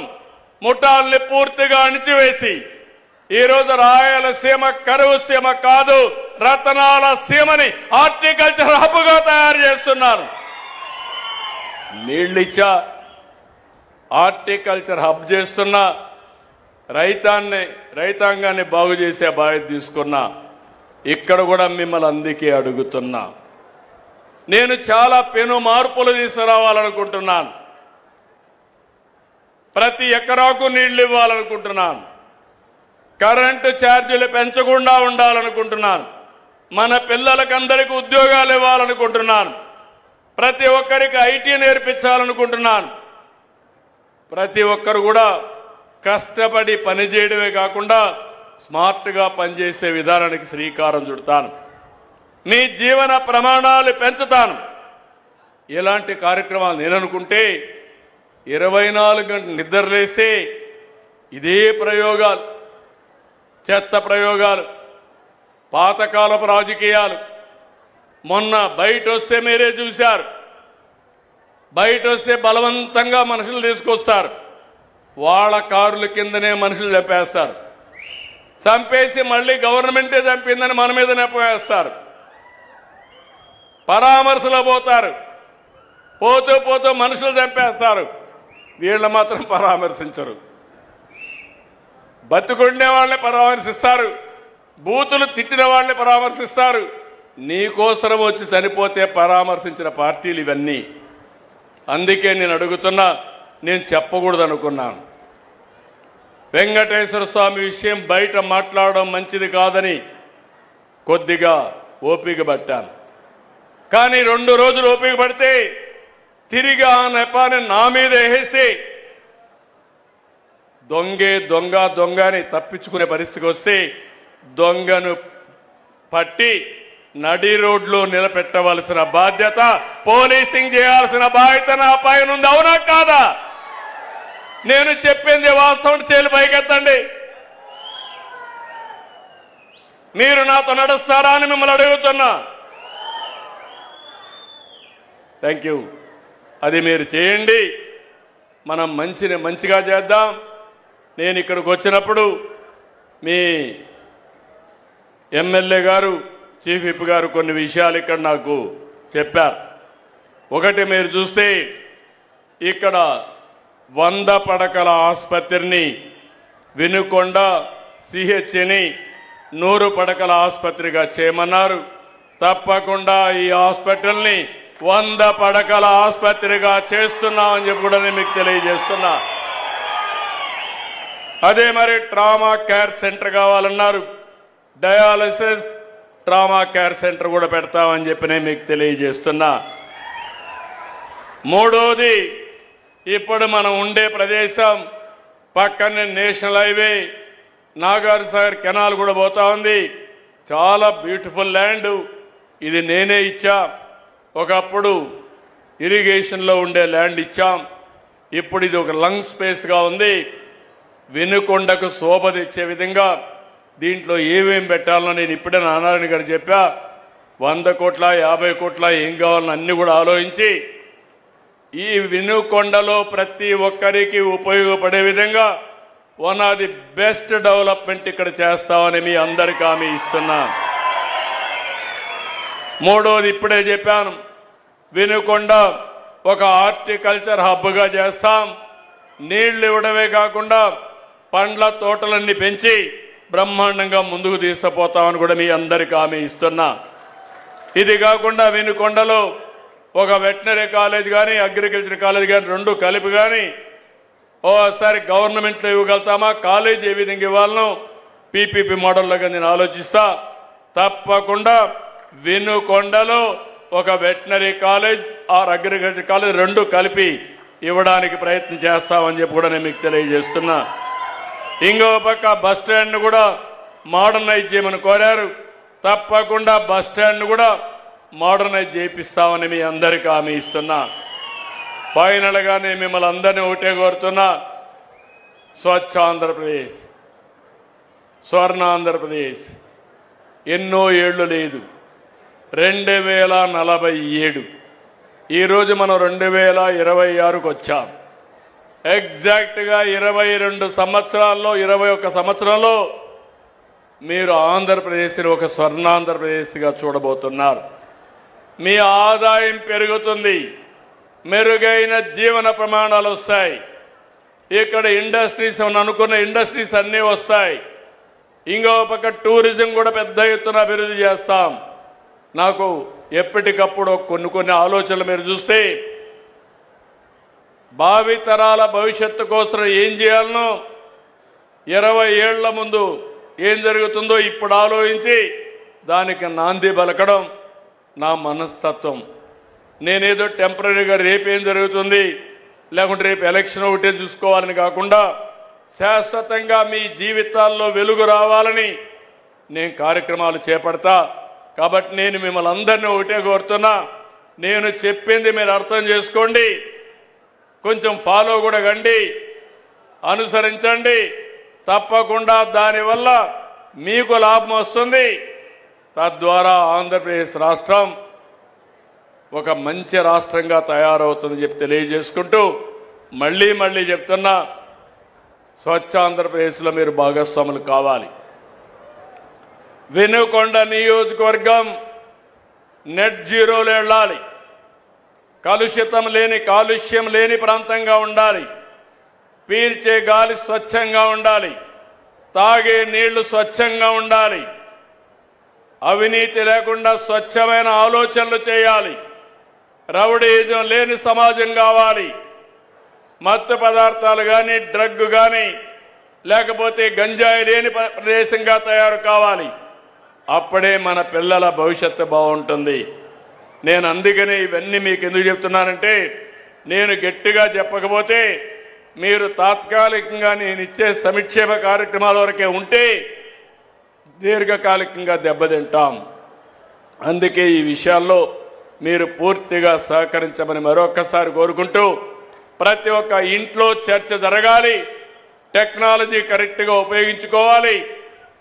ముఠాల్ని పూర్తిగా అణిచివేసి ఈరోజు రాయలసీమ కరువు సీమ కాదు, రతనాల సీమని హార్టికల్చర్ హబ్గా తయారు చేస్తున్నారు. నీళ్ళిచ్చా హార్టికల్చర్ హబ్ చేస్తున్నా, రైతాంగాన్ని బాగు చేసే బాధ్యత తీసుకున్నా. ఇక్కడ కూడా మిమ్మల్ని అందుకే అడుగుతున్నా. నేను చాలా పెను మార్పులు తీసుకురావాలనుకుంటున్నాను. ప్రతి ఎకరాకు నీళ్లు ఇవ్వాలనుకుంటున్నాను. కరెంటు ఛార్జీలు పెంచకుండా ఉండాలనుకుంటున్నాను. మన పిల్లలకందరికీ ఉద్యోగాలు ఇవ్వాలనుకుంటున్నాను. ప్రతి ఒక్కరికి ఐటీ నేర్పించాలనుకుంటున్నాను. ప్రతి ఒక్కరు కూడా కష్టపడి పనిచేయడమే కాకుండా స్మార్ట్గా పనిచేసే విధానానికి శ్రీకారం చుడతాను. మీ జీవన ప్రమాణాలు పెంచుతాను. ఇలాంటి కార్యక్రమాలు నేననుకుంటే 24 గంటలు నిద్రలేస్తే ఇదే ప్రయోగాలు, చెత్త ప్రయోగాలు, పాతకాలపు రాజకీయాలు. మొన్న బయట వస్తే మీరే చూశారు, బయట వస్తే బలవంతంగా మనుషులు తీసుకొస్తారు, వాళ్ళ కారుల కిందనే మనుషులు చంపేస్తారు, చంపేసి మళ్ళీ గవర్నమెంటే చంపిందని మన మీద నెప్పవేస్తారు. పరామర్శలో పోతారు, పోతూ పోతూ మనుషులు చంపేస్తారు, వీళ్ళు మాత్రం పరామర్శించరు. బతుకుండే వాళ్ళని పరామర్శిస్తారు, బూతులు తిట్టిన వాళ్ళని పరామర్శిస్తారు. నీకోసరం వచ్చి చనిపోతే పరామర్శించిన పార్టీలు ఇవన్నీ. అందుకే నేను అడుగుతున్నా, నేను చెప్పకూడదు అనుకున్నాను. వెంకటేశ్వర స్వామి విషయం బయట మాట్లాడడం మంచిది కాదని కొద్దిగా ఓపిక పట్టాను. కానీ 2 రోజులు ఓపిక పడితే తిరిగి ఆ నెపాన్ని నా మీద వేసి దొంగ అని తప్పించుకునే పరిస్థితికి వస్తే దొంగను పట్టి నడి రోడ్లో నిలబెట్టవలసిన బాధ్యత, పోలీసింగ్ చేయాల్సిన బాధ్యత నా పైన ఉంది. అవునా కాదా? నేను చెప్పింది వాస్తవం. చేలు పైకెత్తండి. మీరు నాతో నడుస్తారా అని మిమ్మల్ని అడుగుతున్నా. Thank you. అది మీరు చేయండి. మనం మంచిగా చేద్దాం. నేను ఇక్కడికి వచ్చినప్పుడు మీ ఎమ్మెల్యే గారు, చీఫ్ విప్ గారు కొన్ని విషయాలు ఇక్కడ నాకు చెప్పారు. ఒకటి, మీరు చూస్తే ఇక్కడ 100 పడకల ఆసుపత్రిని వినుకొండ సిహెచ్ని 100 పడకల ఆసుపత్రిగా చేయమన్నారు. తప్పకుండా ఈ హాస్పిటల్ని 100 పడకల ఆసుపత్రిగా చేస్తున్నామని చెప్పి కూడా నేను మీకు తెలియజేస్తున్నా. అదే మరి ట్రామా కేర్ సెంటర్ కావాలన్నారు. డయాలసిస్ ట్రామా కేర్ సెంటర్ కూడా పెడతామని చెప్పి నేను మీకు తెలియజేస్తున్నా. మూడోది, ఇప్పుడు మనం ఉండే ప్రదేశం పక్కనే నేషనల్ హైవే, నాగార్జునసాగర్ కెనాల్ కూడా పోతా ఉంది. చాలా బ్యూటిఫుల్ ల్యాండ్. ఇది నేనే ఇచ్చా. ఒకప్పుడు ఇరిగేషన్లో ఉండే ల్యాండ్ ఇచ్చాం. ఇప్పుడు ఇది ఒక లంగ్ స్పేస్గా ఉంది. వినుకొండకు శోభ తెచ్చే విధంగా దీంట్లో ఏమేం పెట్టాలో నేను ఇప్పుడే నారాయణ గారు చెప్పా. 100 కోట్ల 50 కోట్ల ఏం కావాలని అన్ని కూడా ఆలోచించి ఈ వినుకొండలో ప్రతి ఒక్కరికి ఉపయోగపడే విధంగా one of the best development ఇక్కడ చేస్తామని మీ అందరికీ హామీ ఇస్తున్నా. మూడోది, ఇప్పుడే చెప్పాను, వినుకొండ ఒక హార్టికల్చర్ హబ్గా చేస్తాం. నీళ్లు ఇవ్వడమే కాకుండా పండ్ల తోటలన్నీ పెంచి బ్రహ్మాండంగా ముందుకు తీసుకుపోతామని కూడా మీ అందరికీ హామీ ఇస్తున్నా. ఇది కాకుండా వినుకొండలో ఒక వెటనరీ కాలేజ్ కానీ అగ్రికల్చర్ కాలేజ్ కానీ 2 కలిపి కానీ ఓసారి గవర్నమెంట్లో ఇవ్వగలుగుతామా, కాలేజ్ ఏ విధంగా ఇవ్వాలనో పీపీపీ మోడల్లోగా నేను ఆలోచిస్తా. తప్పకుండా వినుకొండలో ఒక veterinary college are agriculture college 2 కలిపి ఇవ్వడానికి ప్రయత్నం చేస్తామని చెప్పి కూడా నేను మీకు తెలియజేస్తున్నా. ఇంకో పక్క బస్ స్టాండ్ కూడా మోడర్నైజ్ చేయమని కోరారు. తప్పకుండా బస్ స్టాండ్ కూడా మోడర్నైజ్ చేయిస్తామని మీ అందరికీ హామీ ఇస్తున్నా. ఫైనల్గా నేను మిమ్మల్ని అందరినీ ఒకటే కోరుతున్నా, స్వచ్ఛ ఆంధ్రప్రదేశ్, స్వర్ణ ఆంధ్రప్రదేశ్ ఎన్నో ఏళ్లు లేదు. 2047 ఈరోజు మనం 2026కు వచ్చాం. ఎగ్జాక్ట్గా 22 సంవత్సరాల్లో 21 సంవత్సరంలో మీరు ఆంధ్రప్రదేశ్ని ఒక స్వర్ణాంధ్రప్రదేశ్గా చూడబోతున్నారు. మీ ఆదాయం పెరుగుతుంది, మెరుగైన జీవన ప్రమాణాలు వస్తాయి. ఇక్కడ ఇండస్ట్రీస్ అనుకున్న ఇండస్ట్రీస్ అన్నీ వస్తాయి. ఇంకో పక్క టూరిజం కూడా పెద్ద ఎత్తున అభివృద్ధి చేస్తాం. నాకు ఎప్పటికప్పుడు కొన్ని ఆలోచనలు మీరు చూస్తే భావితరాల భవిష్యత్తు కోసం ఏం చేయాలనో 20 ఏళ్ల ముందు ఏం జరుగుతుందో ఇప్పుడు ఆలోచించి దానికి నాంది పలకడం నా మనస్తత్వం. నేనేదో టెంపరీగా రేపేం జరుగుతుంది లేకుంటే రేపు ఎలక్షన్ ఒకటే చూసుకోవాలని కాకుండా శాశ్వతంగా మీ జీవితాల్లో వెలుగు రావాలని నేను కార్యక్రమాలు చేపడతా. కాబట్టి నేను మిమ్మల్ని అందరినీ ఒకటే కోరుతున్నా, నేను చెప్పింది మీరు అర్థం చేసుకోండి, కొంచెం ఫాలో కూడా కండి, అనుసరించండి. తప్పకుండా దానివల్ల మీకు లాభం వస్తుంది. తద్వారా ఆంధ్రప్రదేశ్ రాష్ట్రం ఒక మంచి రాష్ట్రంగా తయారవుతుందని చెప్పి తెలియజేసుకుంటూ మళ్ళీ చెప్తున్నా, స్వచ్ఛ ఆంధ్రప్రదేశ్లో మీరు భాగస్వాములు కావాలి. వినుకొండ నియోజకవర్గం నెట్ జీరోలో వెళ్ళాలి. కాలుష్యం లేని ప్రాంతంగా ఉండాలి. పీల్చే గాలి స్వచ్ఛంగా ఉండాలి. తాగే నీళ్లు స్వచ్ఛంగా ఉండాలి. అవినీతి లేకుండా స్వచ్ఛమైన ఆలోచనలు చేయాలి. రౌడీజం లేని సమాజం కావాలి. మత్తు పదార్థాలు కానీ, డ్రగ్ కానీ, లేకపోతే గంజాయి లేని ప్రదేశంగా తయారు కావాలి. అప్పుడే మన పిల్లల భవిష్యత్తు బాగుంటుంది. నేను అందుకనే ఇవన్నీ మీకు ఎందుకు చెప్తున్నానంటే, నేను గట్టిగా చెప్పకపోతే మీరు తాత్కాలికంగా నేను ఇచ్చే సంక్షేమ కార్యక్రమాల వరకే ఉంటే దీర్ఘకాలికంగా దెబ్బతింటాం. అందుకే ఈ విషయాల్లో మీరు పూర్తిగా సహకరించమని మరొకసారి కోరుకుంటూ, ప్రతి ఒక్క ఇంట్లో చర్చ జరగాలి. టెక్నాలజీ కరెక్ట్గా ఉపయోగించుకోవాలి.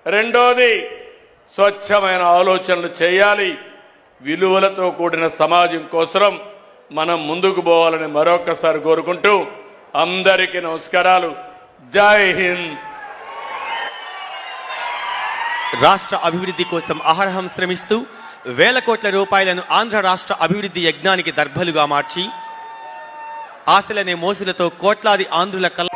రెండోది, స్వచ్ఛమైన ఆలోచనలు చేయాలి. విలువలతో కూడిన సమాజం కోసం మనం ముందుకు పోవాలని మరొకసారి కోరుకుంటూ అందరికీ నమస్కారాలు. జై హింద్. రాష్ట్ర అభివృద్ధి కోసం అహర్హం శ్రమిస్తూ వేల కోట్ల రూపాయలను ఆంధ్ర రాష్ట్ర అభివృద్ధి యజ్ఞానికి దర్భలుగా మార్చి ఆశలనే మోసులతో కోట్లాది ఆంధ్రుల కల